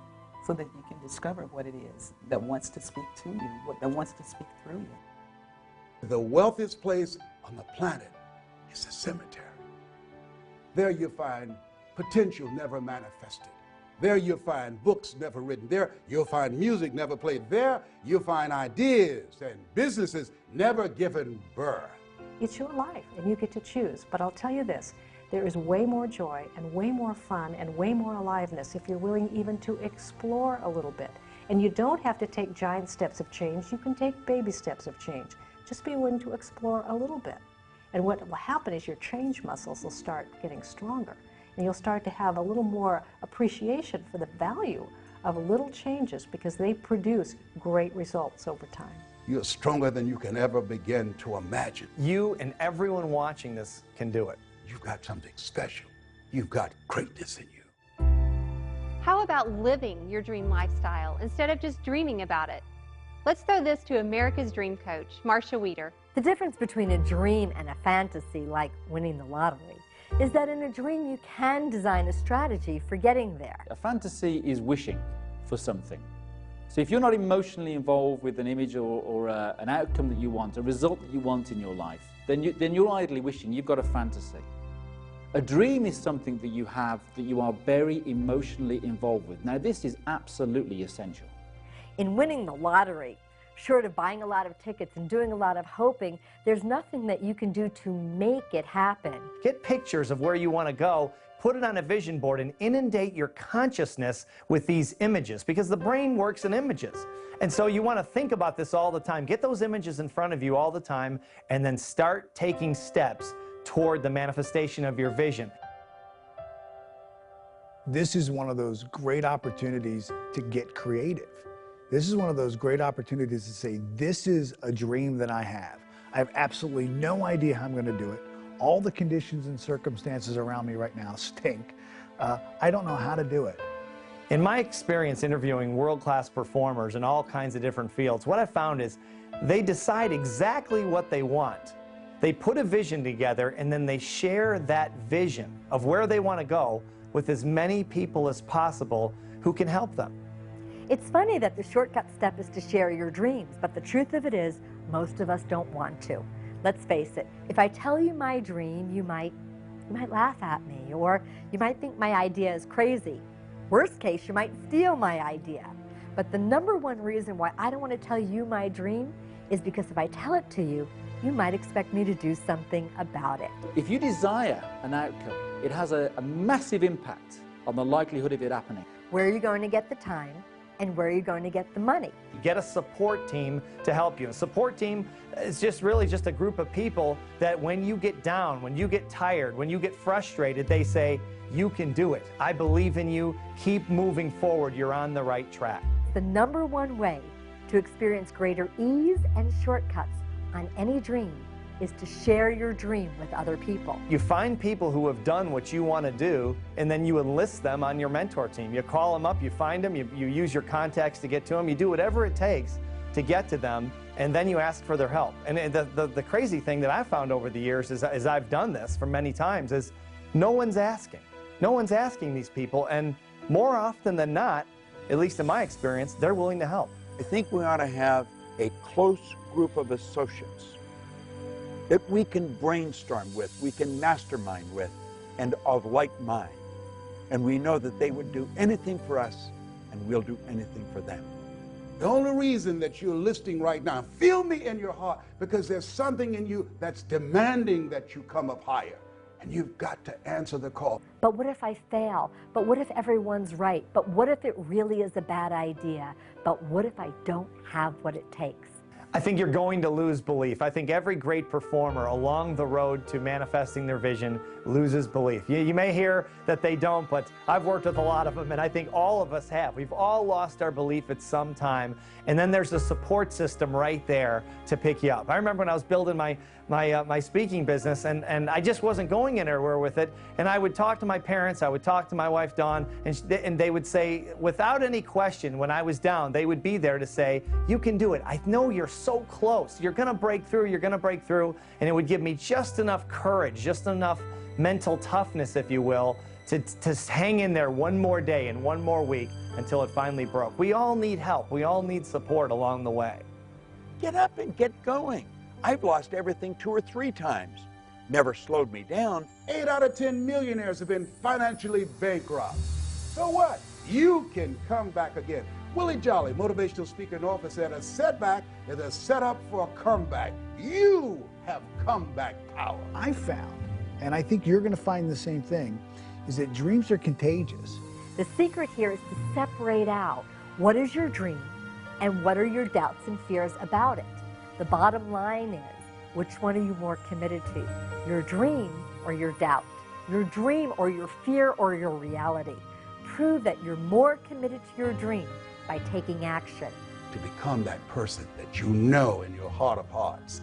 so that you can discover what it is that wants to speak to you, that wants to speak through you. The wealthiest place on the planet is the cemetery. There you find potential never manifested. There you'll find books never written. There you'll find music never played. There you'll find ideas and businesses never given birth. It's your life, and you get to choose. But I'll tell you this, there is way more joy and way more fun and way more aliveness if you're willing even to explore a little bit. And you don't have to take giant steps of change. You can take baby steps of change. Just be willing to explore a little bit. And what will happen is your change muscles will start getting stronger. And you'll start to have a little more appreciation for the value of little changes because they produce great results over time. You're stronger than you can ever begin to imagine. You and everyone watching this can do it. You've got something special. You've got greatness in you. How about living your dream lifestyle instead of just dreaming about it? Let's throw this to America's Dream Coach, Marcia Weeder. The difference between a dream and a fantasy, like winning the lottery, is that in a dream you can design a strategy for getting there. A fantasy is wishing for something. So if you're not emotionally involved with an image or an outcome that you want, a result that you want in your life, then you're idly wishing. You've got a fantasy. A dream is something that you have that you are very emotionally involved with. Now, this is absolutely essential. In winning the lottery, short of buying a lot of tickets and doing a lot of hoping, there's nothing that you can do to make it happen. Get pictures of where you want to go, put it on a vision board, and inundate your consciousness with these images, because the brain works in images. And so you want to think about this all the time. Get those images in front of you all the time, and then start taking steps toward the manifestation of your vision. This is one of those great opportunities to get creative. This is one of those great opportunities to say, this is a dream that I have. I have absolutely no idea how I'm going to do it. All the conditions and circumstances around me right now stink. I don't know how to do it. In my experience interviewing world-class performers in all kinds of different fields, what I found is they decide exactly what they want. They put a vision together, and then they share that vision of where they want to go with as many people as possible who can help them. It's funny that the shortcut step is to share your dreams, but the truth of it is, most of us don't want to. Let's face it, if I tell you my dream, you might laugh at me, or you might think my idea is crazy. Worst case, you might steal my idea. But the number one reason why I don't want to tell you my dream is because if I tell it to you, you might expect me to do something about it. If you desire an outcome, it has a massive impact on the likelihood of it happening. Where are you going to get the time? And where are you going to get the money? Get a support team to help you. A support team is really just a group of people that when you get down, when you get tired, when you get frustrated, they say, you can do it. I believe in you. Keep moving forward. You're on the right track. The number one way to experience greater ease and shortcuts on any dream is to share your dream with other people. You find people who have done what you want to do, and then you enlist them on your mentor team. You call them up, you find them, you use your contacts to get to them, you do whatever it takes to get to them, and then you ask for their help. And the crazy thing that I've found over the years is, as I've done this for many times, is no one's asking. No one's asking these people, and more often than not, at least in my experience, they're willing to help. I think we ought to have a close group of associates that we can brainstorm with, we can mastermind with, and of like mind. And we know that they would do anything for us, and we'll do anything for them. The only reason that you're listening right now, feel me in your heart, because there's something in you that's demanding that you come up higher. And you've got to answer the call. But what if I fail? But what if everyone's right? But what if it really is a bad idea? But what if I don't have what it takes? I think you're going to lose belief. I think every great performer along the road to manifesting their vision loses belief. You may hear that they don't, but I've worked with a lot of them, and I think all of us have. We've all lost our belief at some time, and then there's a support system right there to pick you up. I remember when I was building my speaking business, and I just wasn't going anywhere with it, and I would talk to my parents, I would talk to my wife, Dawn, and they would say, without any question, when I was down, they would be there to say, you can do it. I know you're so close. You're going to break through. You're going to break through. And it would give me just enough courage, just enough mental toughness, if you will, to hang in there one more day and one more week until it finally broke. We all need help. We all need support along the way. Get up and get going. I've lost everything 2 or 3 times. Never slowed me down. 8 out of 10 millionaires have been financially bankrupt. So what? You can come back again. Willie Jolly, motivational speaker and author, said a setback is a setup for a comeback. You have comeback power. I found, and I think you're going to find the same thing, is that dreams are contagious. The secret here is to separate out what is your dream and what are your doubts and fears about it. The bottom line is, which one are you more committed to? Your dream or your doubt? Your dream or your fear or your reality? Prove that you're more committed to your dream by taking action. To become that person that you know in your heart of hearts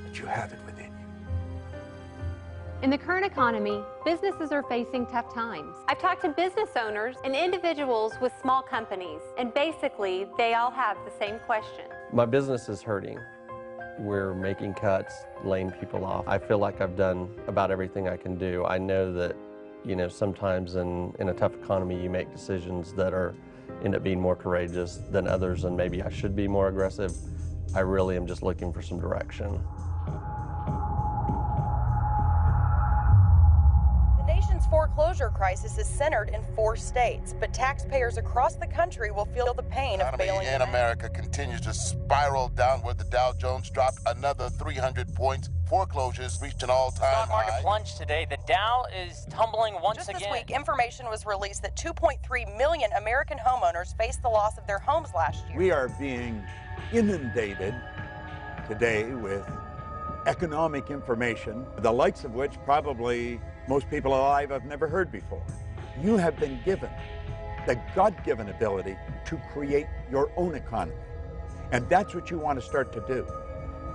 that you have it within you. In the current economy, businesses are facing tough times. I've talked to business owners and individuals with small companies, and basically they all have the same question. My business is hurting. We're making cuts, laying people off. I feel like I've done about everything I can do. I know that, sometimes in a tough economy you make decisions that end up being more courageous than others, and maybe I should be more aggressive. I really am just looking for some direction. The nation's foreclosure crisis is centered in 4 states, but taxpayers across the country will feel the pain of failing. In America continues to spiral downward. The Dow Jones dropped another 300 points. Foreclosures reached an all-time high. Stock market plunged today. The Dow is tumbling once again. Just this week, information was released that 2.3 million American homeowners faced the loss of their homes last year. We are being inundated today with economic information, the likes of which probably most people alive have never heard before. You have been given the God-given ability to create your own economy. And that's what you want to start to do.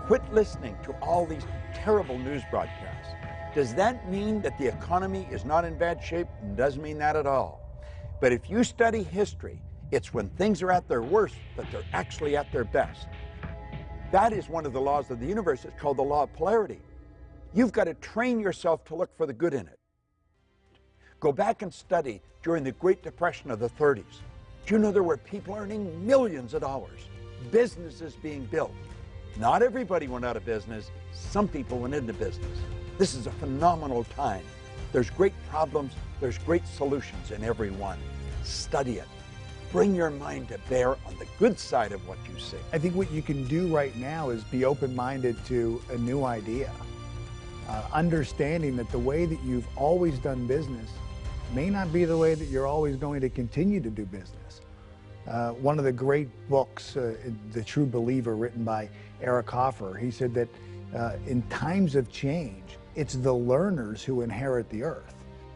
Quit listening to all these terrible news broadcasts. Does that mean that the economy is not in bad shape? It doesn't mean that at all. But if you study history, it's when things are at their worst that they're actually at their best. That is one of the laws of the universe. It's called the law of polarity. You've got to train yourself to look for the good in it. Go back and study during the Great Depression of the 30s. Do you know there were people earning millions of dollars, businesses being built? Not everybody went out of business. Some people went into business. This is a phenomenal time. There's great problems. There's great solutions in every one. Study it. Bring your mind to bear on the good side of what you see. I think what you can do right now is be open-minded to a new idea. Understanding that the way that you've always done business may not be the way that you're always going to continue to do business. One of the great books, The True Believer, written by Eric Hoffer, he said that in times of change, it's the learners who inherit the earth.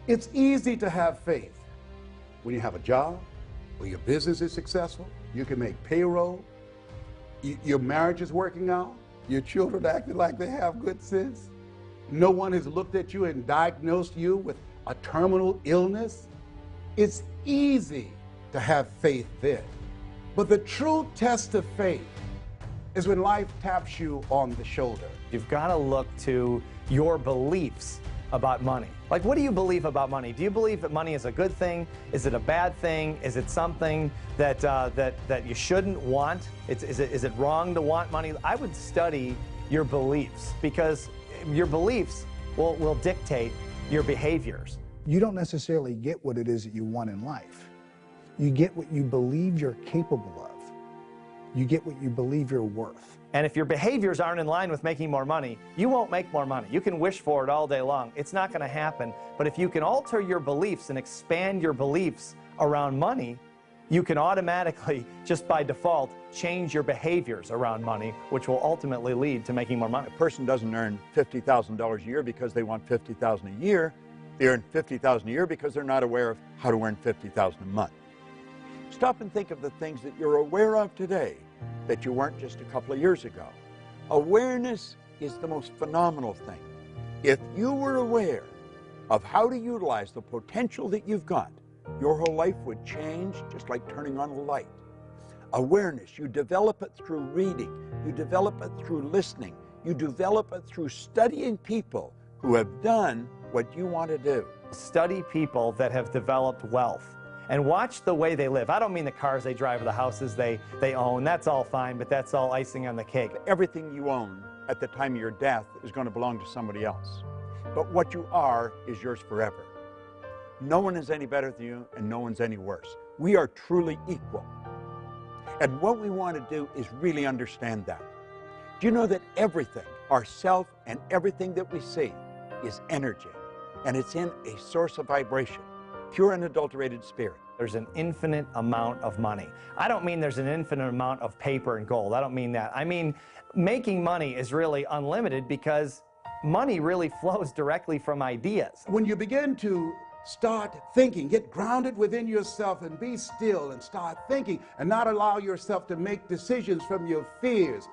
It's easy to have faith when you have a job, or your business is successful, you can make payroll, your marriage is working out, your children acting like they have good sense, no one has looked at you and diagnosed you with a terminal illness. It's easy to have faith then. But the true test of faith is when life taps you on the shoulder. You've got to look to your beliefs about money. Like, what do you believe about money? Do you believe that money is a good thing? Is it a bad thing? Is it something that that you shouldn't want? Is it wrong to want money? I would study your beliefs, because your beliefs will dictate your behaviors. You don't necessarily get what it is that you want in life. You get what you believe you're capable of. You get what you believe you're worth. And if your behaviors aren't in line with making more money, you won't make more money. You can wish for it all day long. It's not going to happen. But if you can alter your beliefs and expand your beliefs around money, you can automatically, just by default, change your behaviors around money, which will ultimately lead to making more money. A person doesn't earn $50,000 a year because they want $50,000 a year. They earn $50,000 a year because they're not aware of how to earn $50,000 a month. Stop and think of the things that you're aware of today that you weren't just a couple of years ago. Awareness is the most phenomenal thing. If you were aware of how to utilize the potential that you've got, your whole life would change just like turning on a light. Awareness, you develop it through reading, you develop it through listening, you develop it through studying people who have done what you want to do. Study people that have developed wealth and watch the way they live. I don't mean the cars they drive or the houses they own. That's all fine, but that's all icing on the cake. Everything you own at the time of your death is going to belong to somebody else. But what you are is yours forever. No one is any better than you, and no one's any worse. We are truly equal. And what we want to do is really understand that. Do you know that everything, ourself and everything that we see, is energy? And it's in a source of vibration, pure unadulterated spirit. There's an infinite amount of money. I don't mean there's an infinite amount of paper and gold. I don't mean that. I mean, making money is really unlimited because money really flows directly from ideas. When you begin to start thinking, get grounded within yourself and be still and start thinking and not allow yourself to make decisions from your fears.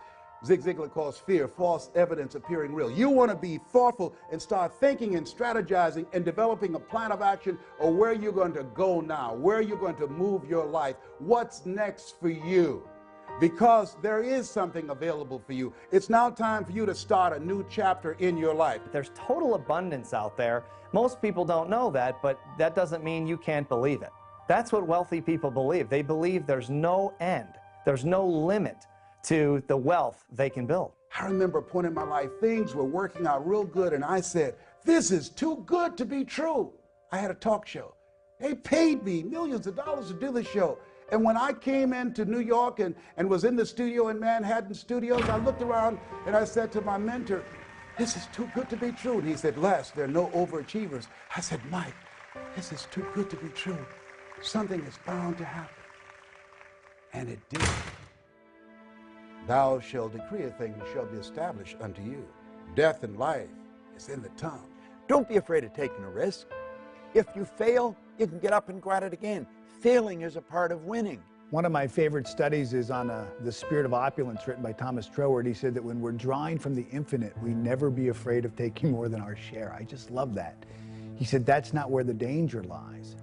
Zig Ziglar calls fear false evidence appearing real. You want to be thoughtful and start thinking and strategizing and developing a plan of action or where you're going to go now, where you're going to move your life, what's next for you. Because there is something available for you. It's now time for you to start a new chapter in your life. There's total abundance out there. Most people don't know that, but that doesn't mean you can't believe it. That's what wealthy people believe. They believe there's no end, there's no limit to the wealth they can build. I remember a point in my life, things were working out real good, and I said, this is too good to be true. I had a talk show. They paid me millions of dollars to do the show. And when I came into New York and was in the studio in Manhattan Studios, I looked around and I said to my mentor, this is too good to be true. And he said, Les, there are no overachievers. I said, Mike, this is too good to be true. Something is bound to happen. And it did. Thou shalt decree a thing, and shall be established unto you. Death and life is in the tongue. Don't be afraid of taking a risk. If you fail, you can get up and go at it again. Failing is a part of winning. One of my favorite studies is on The Spirit of Opulence, written by Thomas Troward. He said that when we're drawing from the infinite, we never be afraid of taking more than our share. I just love that. He said that's not where the danger lies.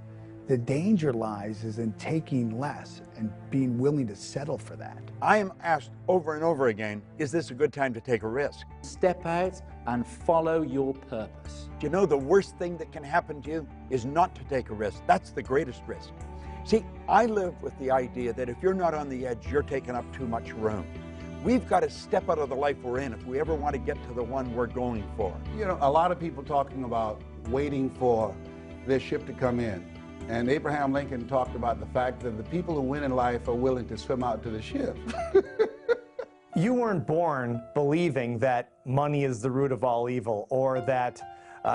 The danger lies is in taking less and being willing to settle for that. I am asked over and over again, is this a good time to take a risk? Step out and follow your purpose. Do you know the worst thing that can happen to you is not to take a risk? That's the greatest risk. See, I live with the idea that if you're not on the edge, you're taking up too much room. We've got to step out of the life we're in if we ever want to get to the one we're going for. You know, a lot of people talking about waiting for their ship to come in. And Abraham Lincoln talked about the fact that the people who win in life are willing to swim out to the ship. You weren't born believing that money is the root of all evil, or that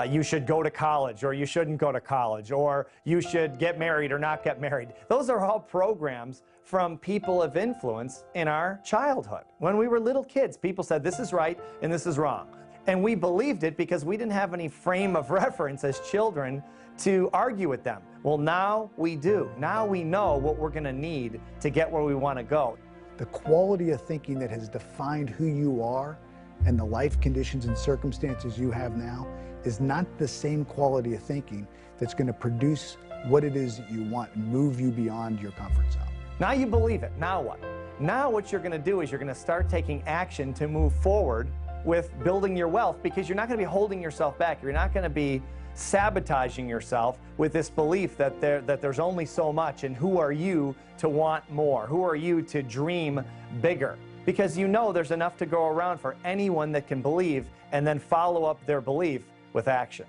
you should go to college or you shouldn't go to college, or you should get married or not get married. Those are all programs from people of influence in our childhood. When we were little kids, people said this is right and this is wrong. And we believed it because we didn't have any frame of reference as children to argue with them. Well, now we do. Now we know what we're going to need to get where we want to go. The quality of thinking that has defined who you are and the life conditions and circumstances you have now is not the same quality of thinking that's going to produce what it is that you want and move you beyond your comfort zone. Now you believe it. Now what? Now what you're going to do is you're going to start taking action to move forward with building your wealth, because you're not going to be holding yourself back. You're not going to be sabotaging yourself with this belief that there's only so much, and who are you to want more? Who are you to dream bigger? Because you know there's enough to go around for anyone that can believe and then follow up their belief with action.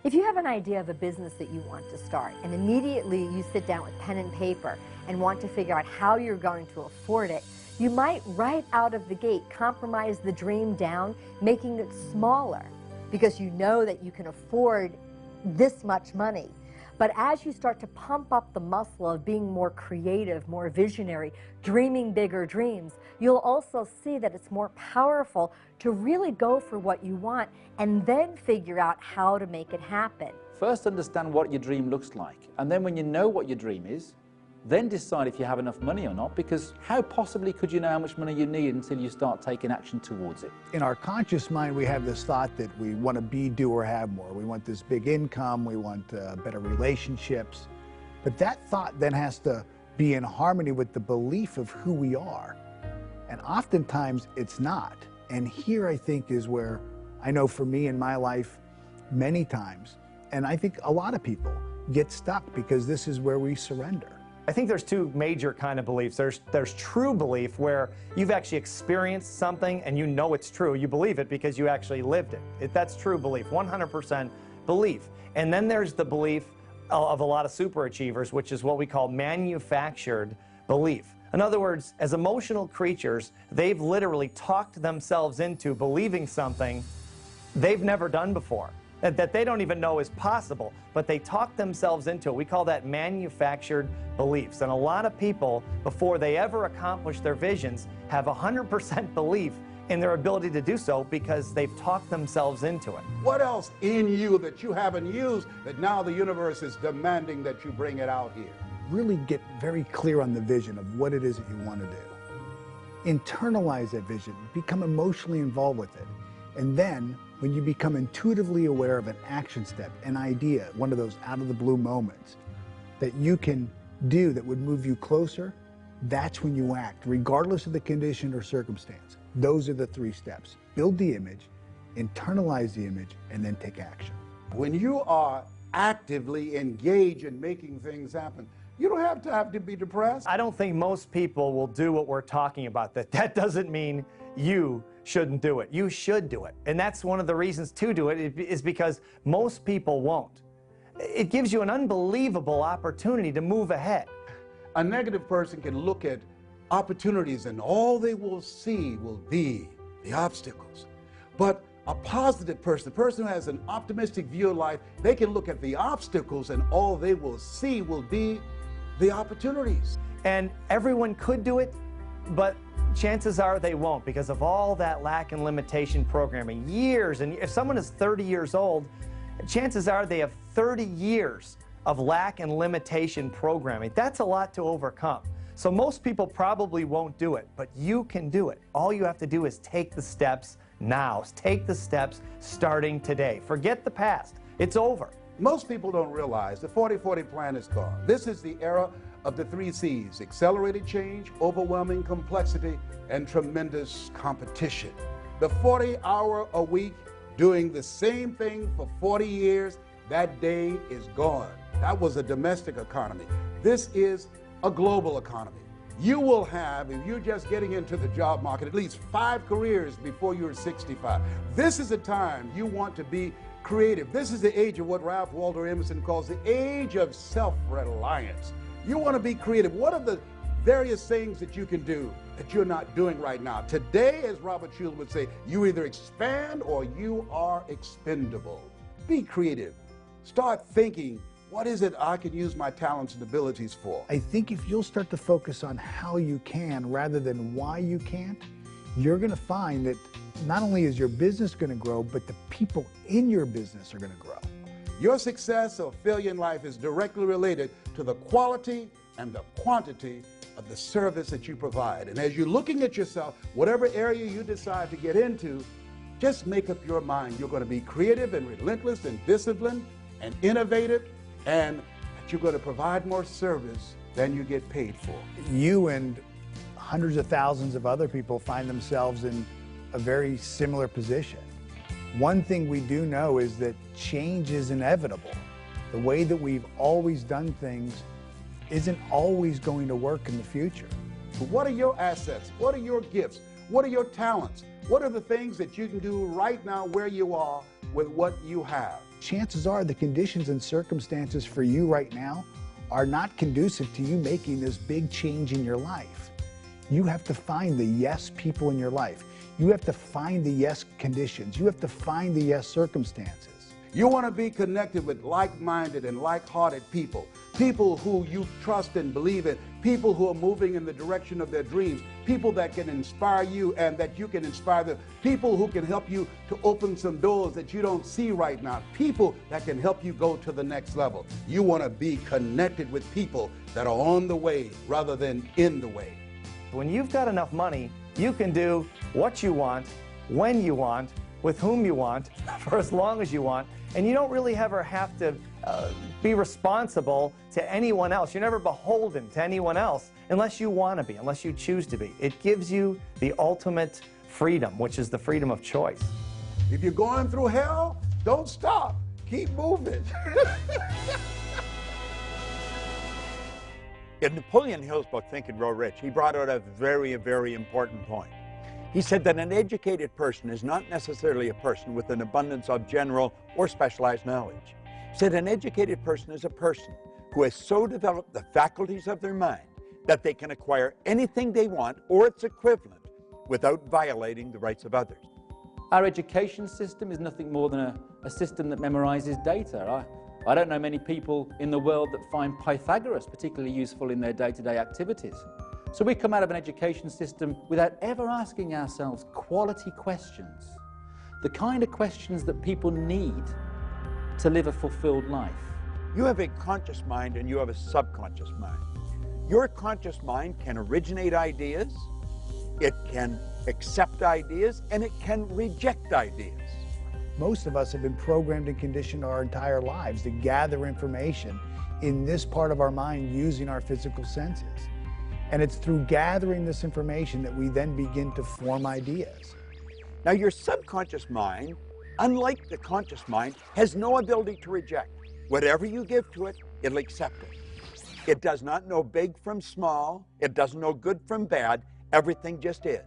If you have an idea of a business that you want to start, and immediately you sit down with pen and paper and want to figure out how you're going to afford it, you might right out of the gate compromise the dream down, making it smaller, because you know that you can afford this much money. But as you start to pump up the muscle of being more creative, more visionary, dreaming bigger dreams, you'll also see that it's more powerful to really go for what you want and then figure out how to make it happen. First understand what your dream looks like. And then when you know what your dream is, then decide if you have enough money or not, because how possibly could you know how much money you need until you start taking action towards it? In our conscious mind, we have this thought that we want to be, do, or have more. We want this big income, we want better relationships. But that thought then has to be in harmony with the belief of who we are. And oftentimes it's not. And here I think is where I know for me in my life, many times, and I think a lot of people get stuck because this is where we surrender. I think there's two major kind of beliefs. There's true belief, where you've actually experienced something and you know it's true. You believe it because you actually lived it. That's true belief, 100% belief. And then there's the belief of a lot of superachievers, which is what we call manufactured belief. In other words, as emotional creatures, they've literally talked themselves into believing something they've never done before, that they don't even know is possible, but they talk themselves into it. We call that manufactured beliefs. And a lot of people, before they ever accomplish their visions, have 100% belief in their ability to do so because they've talked themselves into it. What else in you that you haven't used that now the universe is demanding that you bring it out here? Really get very clear on the vision of what it is that you want to do. Internalize that vision, become emotionally involved with it. And then when you become intuitively aware of an action step, an idea, one of those out of the blue moments that you can do that would move you closer, that's when you act, regardless of the condition or circumstance. Those are the 3 steps. Build the image, internalize the image, and then take action. When you are actively engaged in making things happen, you don't have to be depressed. I don't think most people will do what we're talking about. That doesn't mean you shouldn't do it. You should do it. And that's one of the reasons to do it, is because most people won't. It gives you an unbelievable opportunity to move ahead. A negative person can look at opportunities and all they will see will be the obstacles. But a positive person, a person who has an optimistic view of life, they can look at the obstacles and all they will see will be the opportunities. And everyone could do it, but chances are they won't because of all that lack and limitation programming. Years, and if someone is 30 years old, chances are they have 30 years of lack and limitation programming. That's a lot to overcome. So most people probably won't do it, but you can do it. All you have to do is take the steps now. Take the steps starting today. Forget the past. It's over. Most people don't realize the 40-40 plan is gone. This is the era of the 3 C's: accelerated change, overwhelming complexity, and tremendous competition. The 40-hour-a-week doing the same thing for 40 years, that day is gone. That was a domestic economy. This is a global economy. You will have, if you're just getting into the job market, at least 5 careers before you're 65. This is the time you want to be creative. This is the age of what Ralph Waldo Emerson calls the age of self-reliance. You want to be creative. What are the various things that you can do that you're not doing right now? Today, as Robert Schuller would say, you either expand or you are expendable. Be creative. Start thinking, what is it I can use my talents and abilities for? I think if you'll start to focus on how you can rather than why you can't, you're going to find that not only is your business going to grow, but the people in your business are going to grow. Your success or failure in life is directly related to the quality and the quantity of the service that you provide. And as you're looking at yourself, whatever area you decide to get into, just make up your mind. You're going to be creative and relentless and disciplined and innovative, and that you're going to provide more service than you get paid for. You and hundreds of thousands of other people find themselves in a very similar position. One thing we do know is that change is inevitable. The way that we've always done things isn't always going to work in the future. But what are your assets? What are your gifts? What are your talents? What are the things that you can do right now where you are with what you have? Chances are the conditions and circumstances for you right now are not conducive to you making this big change in your life. You have to find the yes people in your life. You have to find the yes conditions. You have to find the yes circumstances. You want to be connected with like-minded and like-hearted people people who you trust and believe in, people who are moving in the direction of their dreams, people that can inspire you and that you can inspire them, people who can help you to open some doors that you don't see right now, people that can help you go to the next level. You want to be connected with people that are on the way rather than in the way. When you've got enough money, you can do what you want, when you want, with whom you want, for as long as you want, and you don't really ever have to be responsible to anyone else. You're never beholden to anyone else unless you want to be, unless you choose to be. It gives you the ultimate freedom, which is the freedom of choice. If you're going through hell, don't stop. Keep moving. In Napoleon Hill's book, Think and Grow Rich, he brought out a very, very important point. He said that an educated person is not necessarily a person with an abundance of general or specialized knowledge. He said an educated person is a person who has so developed the faculties of their mind that they can acquire anything they want or its equivalent without violating the rights of others. Our education system is nothing more than a system that memorizes data. I don't know many people in the world that find Pythagoras particularly useful in their day-to-day activities. So we come out of an education system without ever asking ourselves quality questions, the kind of questions that people need to live a fulfilled life. You have a conscious mind and you have a subconscious mind. Your conscious mind can originate ideas, it can accept ideas, and it can reject ideas. Most of us have been programmed and conditioned our entire lives to gather information in this part of our mind using our physical senses. And it's through gathering this information that we then begin to form ideas. Now, your subconscious mind, unlike the conscious mind, has no ability to reject. Whatever you give to it, it'll accept it. It does not know big from small. It doesn't know good from bad. Everything just is.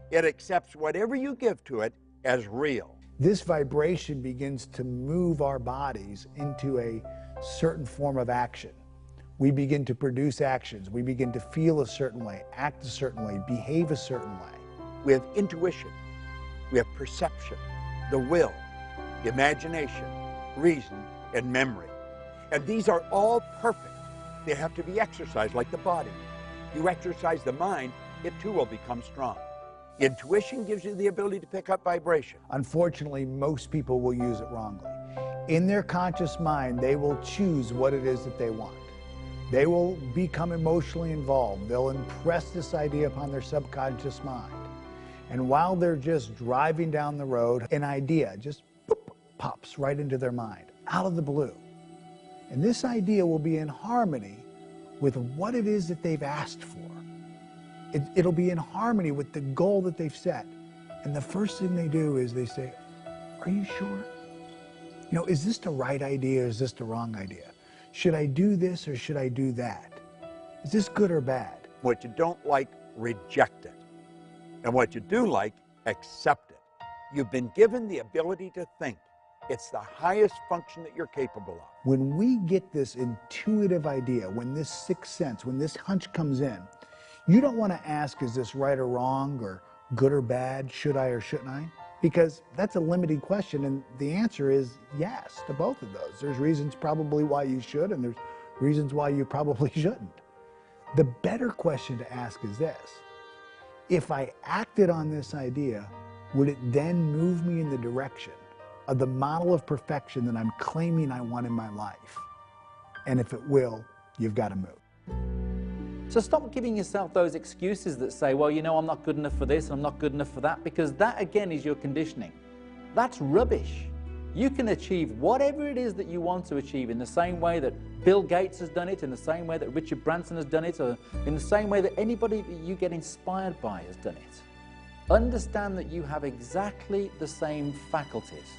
It accepts whatever you give to it as real. This vibration begins to move our bodies into a certain form of action. We begin to produce actions. We begin to feel a certain way, act a certain way, behave a certain way. We have intuition. We have perception, the will, imagination, reason, and memory. And these are all perfect. They have to be exercised like the body. You exercise the mind, it too will become strong. Intuition gives you the ability to pick up vibration. Unfortunately, most people will use it wrongly. In their conscious mind, they will choose what it is that they want. They will become emotionally involved. They'll impress this idea upon their subconscious mind. And while they're just driving down the road, an idea just boop, pops right into their mind, out of the blue. And this idea will be in harmony with what it is that they've asked for. It'll be in harmony with the goal that they've set. And the first thing they do is they say, are you sure? You know, is this the right idea or is this the wrong idea? Should I do this or should I do that? Is this good or bad? What you don't like, reject it. And what you do like, accept it. You've been given the ability to think. It's the highest function that you're capable of. When we get this intuitive idea, when this sixth sense, when this hunch comes in, you don't want to ask, is this right or wrong, or good or bad, should I or shouldn't I? Because that's a limited question, and the answer is yes to both of those. There's reasons probably why you should, and there's reasons why you probably shouldn't. The better question to ask is this: if I acted on this idea, would it then move me in the direction of the model of perfection that I'm claiming I want in my life? And if it will, you've got to move. So stop giving yourself those excuses that say, well, you know, I'm not good enough for this, I'm not good enough for that, because that, again, is your conditioning. That's rubbish. You can achieve whatever it is that you want to achieve in the same way that Bill Gates has done it, in the same way that Richard Branson has done it, or in the same way that anybody that you get inspired by has done it. Understand that you have exactly the same faculties,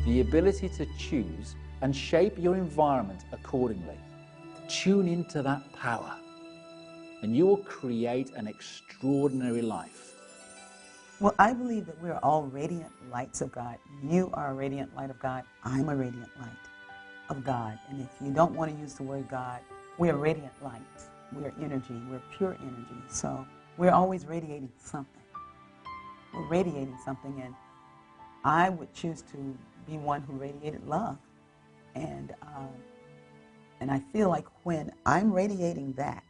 the ability to choose and shape your environment accordingly. Tune into that power, and you will create an extraordinary life. Well, I believe that we're all radiant lights of God. You are a radiant light of God. I'm a radiant light of God. And if you don't want to use the word God, we're radiant light. We're energy. We're pure energy. So we're always radiating something. We're radiating something, and I would choose to be one who radiated love. And And I feel like when I'm radiating that,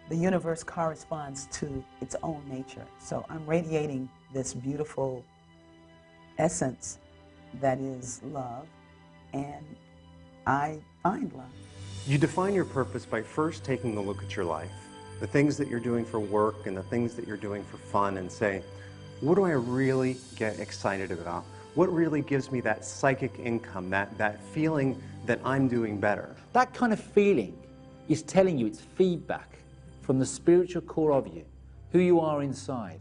the universe corresponds to its own nature. So I'm radiating this beautiful essence that is love, and I find love. You define your purpose by first taking a look at your life, the things that you're doing for work and the things that you're doing for fun, and say, what do I really get excited about? What really gives me that psychic income, that feeling that I'm doing better? That kind of feeling is telling you, it's feedback from the spiritual core of you, who you are inside.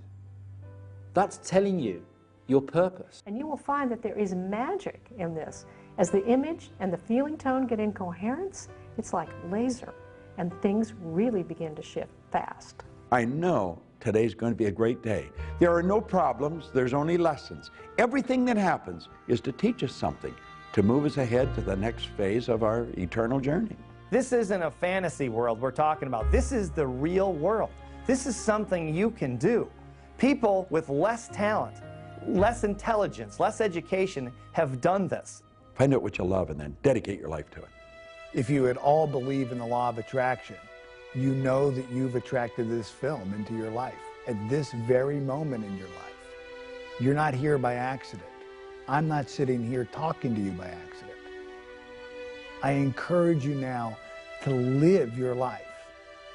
That's telling you your purpose. And you will find that there is magic in this. As the image and the feeling tone get in coherence, it's like laser, and things really begin to shift fast. I know today's going to be a great day. There are no problems, there's only lessons. Everything that happens is to teach us something, to move us ahead to the next phase of our eternal journey. This isn't a fantasy world we're talking about. This is the real world. This is something you can do. People with less talent, less intelligence, less education have done this. Find out what you love and then dedicate your life to it. If you at all believe in the law of attraction, you know that you've attracted this film into your life at this very moment in your life. You're not here by accident. I'm not sitting here talking to you by accident. I encourage you now to live your life,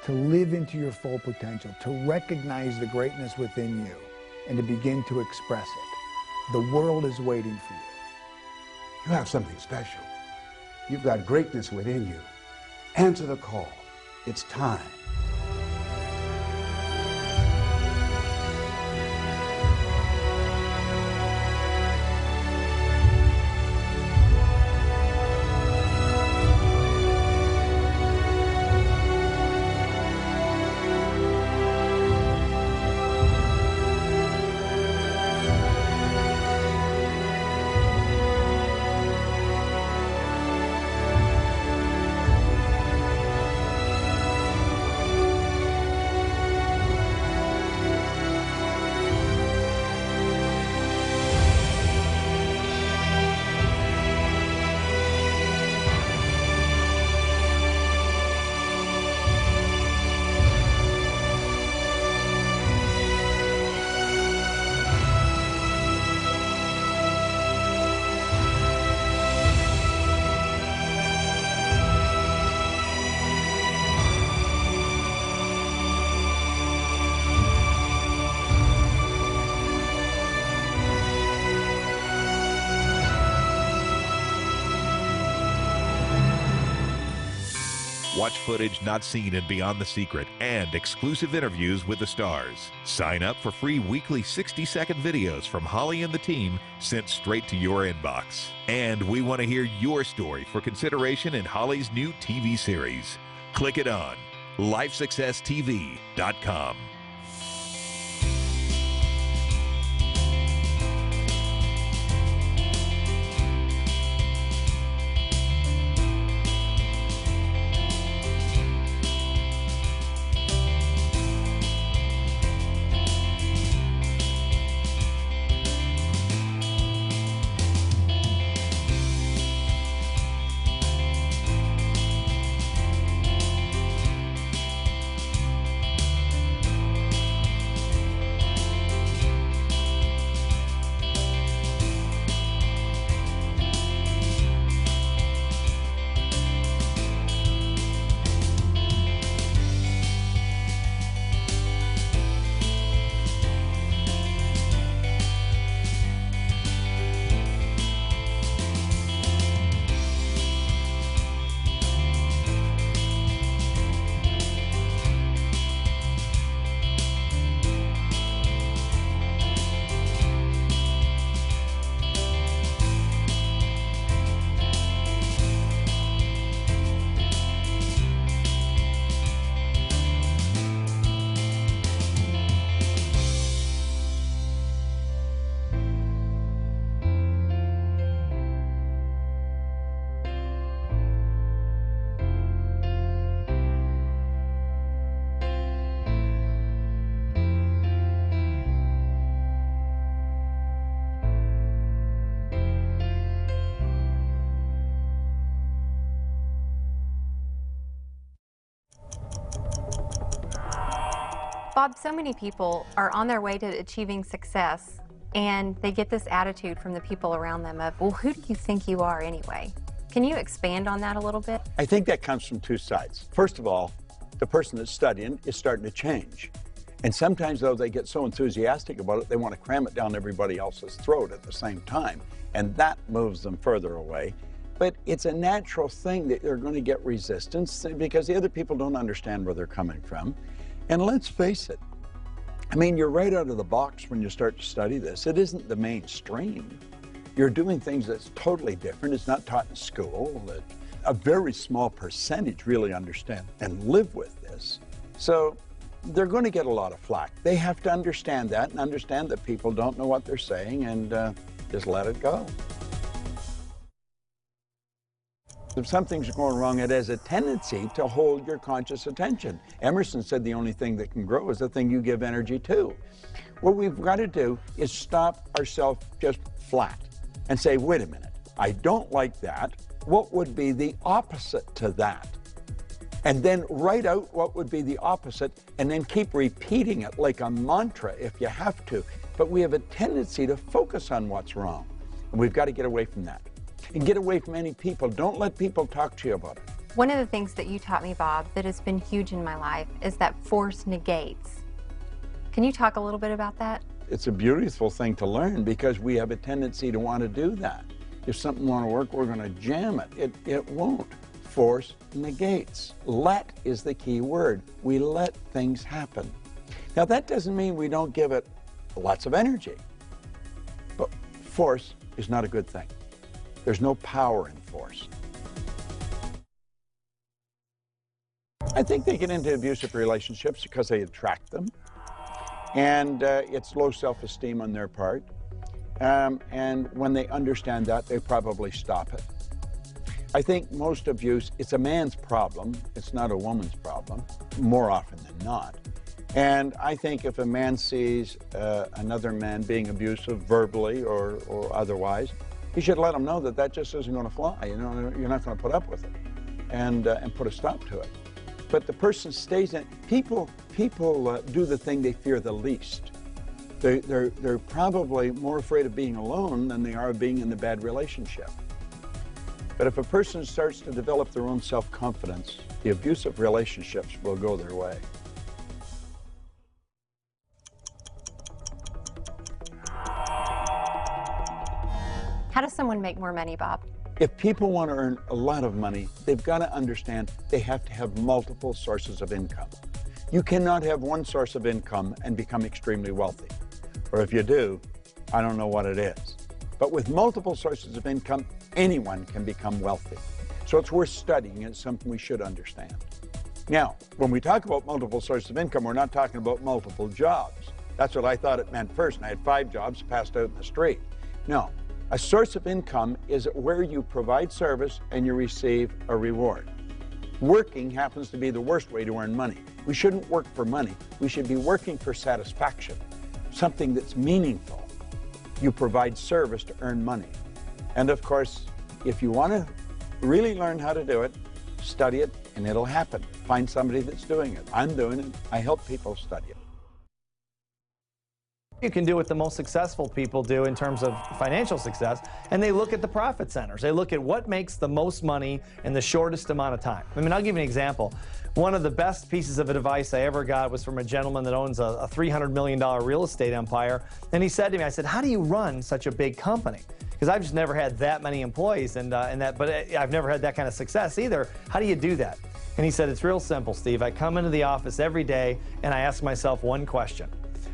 to live into your full potential, to recognize the greatness within you, and to begin to express it. The world is waiting for you. You have something special. You've got greatness within you. Answer the call. It's time. Watch footage not seen in Beyond the Secret and exclusive interviews with the stars. Sign up for free weekly 60-second videos from Holly and the team sent straight to your inbox. And we want to hear your story for consideration in Holly's new TV series. Click it on lifesuccesstv.com. Bob, so many people are on their way to achieving success, and they get this attitude from the people around them of, well, who do you think you are anyway? Can you expand on that a little bit? I think that comes from two sides. First of all, the person that's studying is starting to change. And sometimes, though, they get so enthusiastic about it, they want to cram it down everybody else's throat at the same time. And that moves them further away. But it's a natural thing that they're going to get resistance because the other people don't understand where they're coming from. And let's face it, I mean, you're right out of the box when you start to study this. It isn't the mainstream. You're doing things that's totally different. It's not taught in school. A very small percentage really understand and live with this. So they're going to get a lot of flack. They have to understand that and understand that people don't know what they're saying and just let it go. If something's going wrong, it has a tendency to hold your conscious attention. Emerson said the only thing that can grow is the thing you give energy to. What we've got to do is stop ourselves just flat and say, wait a minute, I don't like that. What would be the opposite to that? And then write out what would be the opposite and then keep repeating it like a mantra if you have to. But we have a tendency to focus on what's wrong. And we've got to get away from that. And get away from any people. Don't let people talk to you about it. One of the things that you taught me, Bob, that has been huge in my life is that force negates. Can you talk a little bit about that? It's a beautiful thing to learn because we have a tendency to want to do that. If something won't work, we're going to jam it. It won't. Force negates. Let is the key word. We let things happen. Now, that doesn't mean we don't give it lots of energy. But force is not a good thing. There's no power in force. I think they get into abusive relationships because they attract them. And it's low self-esteem on their part. And when they understand that, they probably stop it. I think most abuse, it's a man's problem. It's not a woman's problem, more often than not. And I think if a man sees another man being abusive verbally or otherwise, he should let him know that that just isn't going to fly. You know, you're not going to put up with it and put a stop to it. But the person stays in. People do the thing they fear the least. They're probably more afraid of being alone than they are of being in the bad relationship. But if a person starts to develop their own self-confidence, the abusive relationships will go their way. How does someone make more money, Bob? If people want to earn a lot of money, they've got to understand they have to have multiple sources of income. You cannot have one source of income and become extremely wealthy. Or if you do, I don't know what it is. But with multiple sources of income, anyone can become wealthy. So it's worth studying and it's something we should understand. Now, when we talk about multiple sources of income, we're not talking about multiple jobs. That's what I thought it meant first, and I had 5 jobs passed out in the street. No. A source of income is where you provide service and you receive a reward. Working happens to be the worst way to earn money. We shouldn't work for money. We should be working for satisfaction, something that's meaningful. You provide service to earn money. And of course, if you want to really learn how to do it, study it and it'll happen. Find somebody that's doing it. I'm doing it. I help people study it. You can do what the most successful people do in terms of financial success, and they look at the profit centers. They look at what makes the most money in the shortest amount of time. I mean, I'll give you an example. One of the best pieces of advice I ever got was from a gentleman that owns a $300 million real estate empire, and he said to me, I said, how do you run such a big company? Because I've just never had that many employees, but I've never had that kind of success either. How do you do that? And he said, it's real simple, Steve. I come into the office every day and I ask myself one question.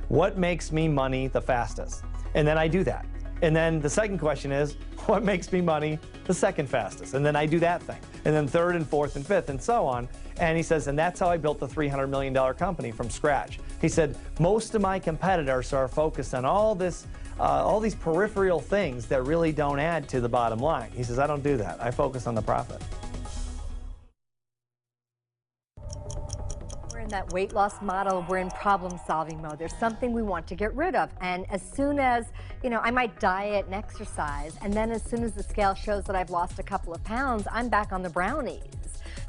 What makes me money the fastest? And then I do that. And then the second question is, what makes me money the second fastest? And then I do that thing. And then third and fourth and fifth and so on. And he says, and that's how I built the $300 million company from scratch. He said, most of my competitors are focused on all these peripheral things that really don't add to the bottom line. He says, I don't do that. I focus on the profit. In that weight loss model, we're in problem-solving mode. There's something we want to get rid of. And as soon as, I might diet and exercise, and then as soon as the scale shows that I've lost a couple of pounds, I'm back on the brownies.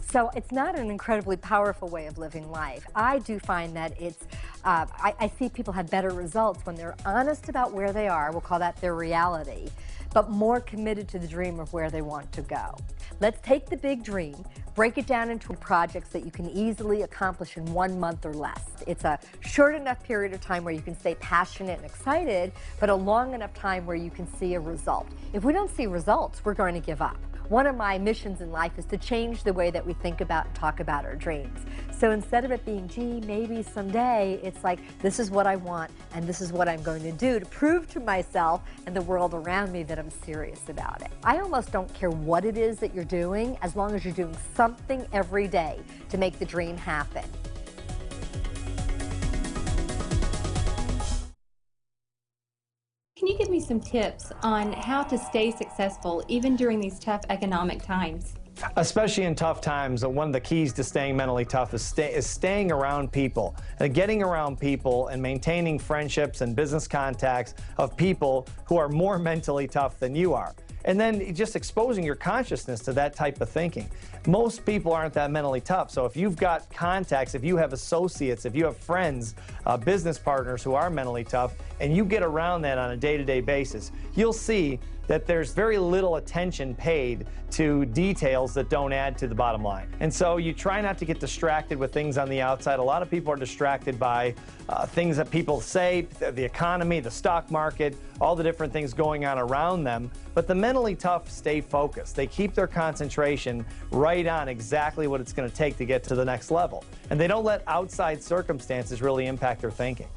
So it's not an incredibly powerful way of living life. I do find that it's, I see people have better results when they're honest about where they are, we'll call that their reality, but more committed to the dream of where they want to go. Let's take the big dream, break it down into projects that you can easily accomplish in 1 month or less. It's a short enough period of time where you can stay passionate and excited, but a long enough time where you can see a result. If we don't see results, we're going to give up. One of my missions in life is to change the way that we think about and talk about our dreams. So instead of it being, gee, maybe someday, it's like, this is what I want and this is what I'm going to do to prove to myself and the world around me that I'm serious about it. I almost don't care what it is that you're doing, as long as you're doing something every day to make the dream happen. Can you give me some tips on how to stay successful even during these tough economic times? Especially in tough times, one of the keys to staying mentally tough is staying around people. Getting around people and maintaining friendships and business contacts of people who are more mentally tough than you are. And then just exposing your consciousness to that type of thinking. Most people aren't that mentally tough, so if you've got contacts, if you have associates, if you have friends, business partners who are mentally tough, and you get around that on a day-to-day basis, you'll see that there's very little attention paid to details that don't add to the bottom line. And so you try not to get distracted with things on the outside. A lot of people are distracted by things that people say, the economy, the stock market, all the different things going on around them. But the mentally tough stay focused. They keep their concentration right on exactly what it's going to take to get to the next level. And they don't let outside circumstances really impact their thinking.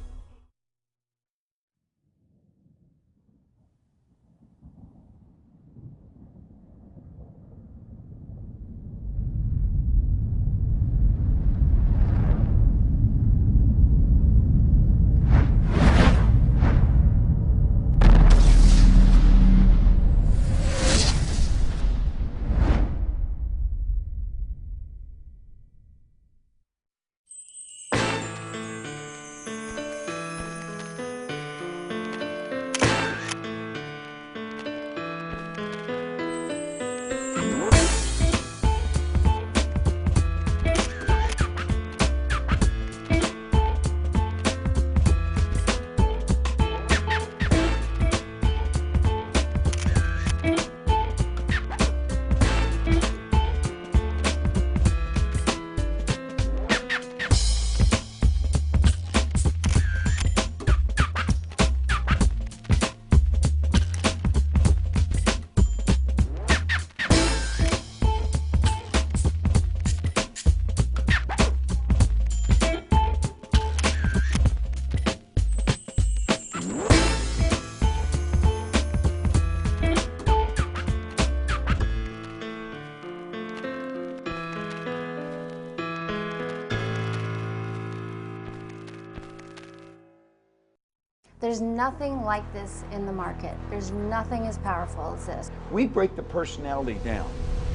There's nothing like this in the market. There's nothing as powerful as this. We break the personality down.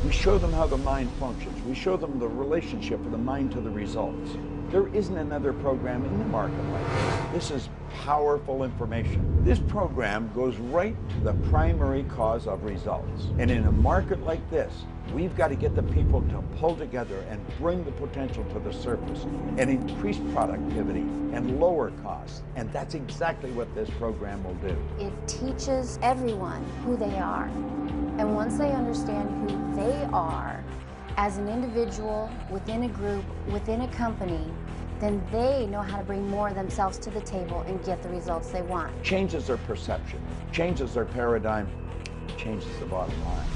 We show them how the mind functions. We show them the relationship of the mind to the results. There isn't another program in the market like this. This is powerful information. This program goes right to the primary cause of results. And in a market like this, we've got to get the people to pull together and bring the potential to the surface and increase productivity and lower costs. And that's exactly what this program will do. It teaches everyone who they are. And once they understand who they are as an individual, within a group, within a company, then they know how to bring more of themselves to the table and get the results they want. Changes their perception, changes their paradigm, changes the bottom line.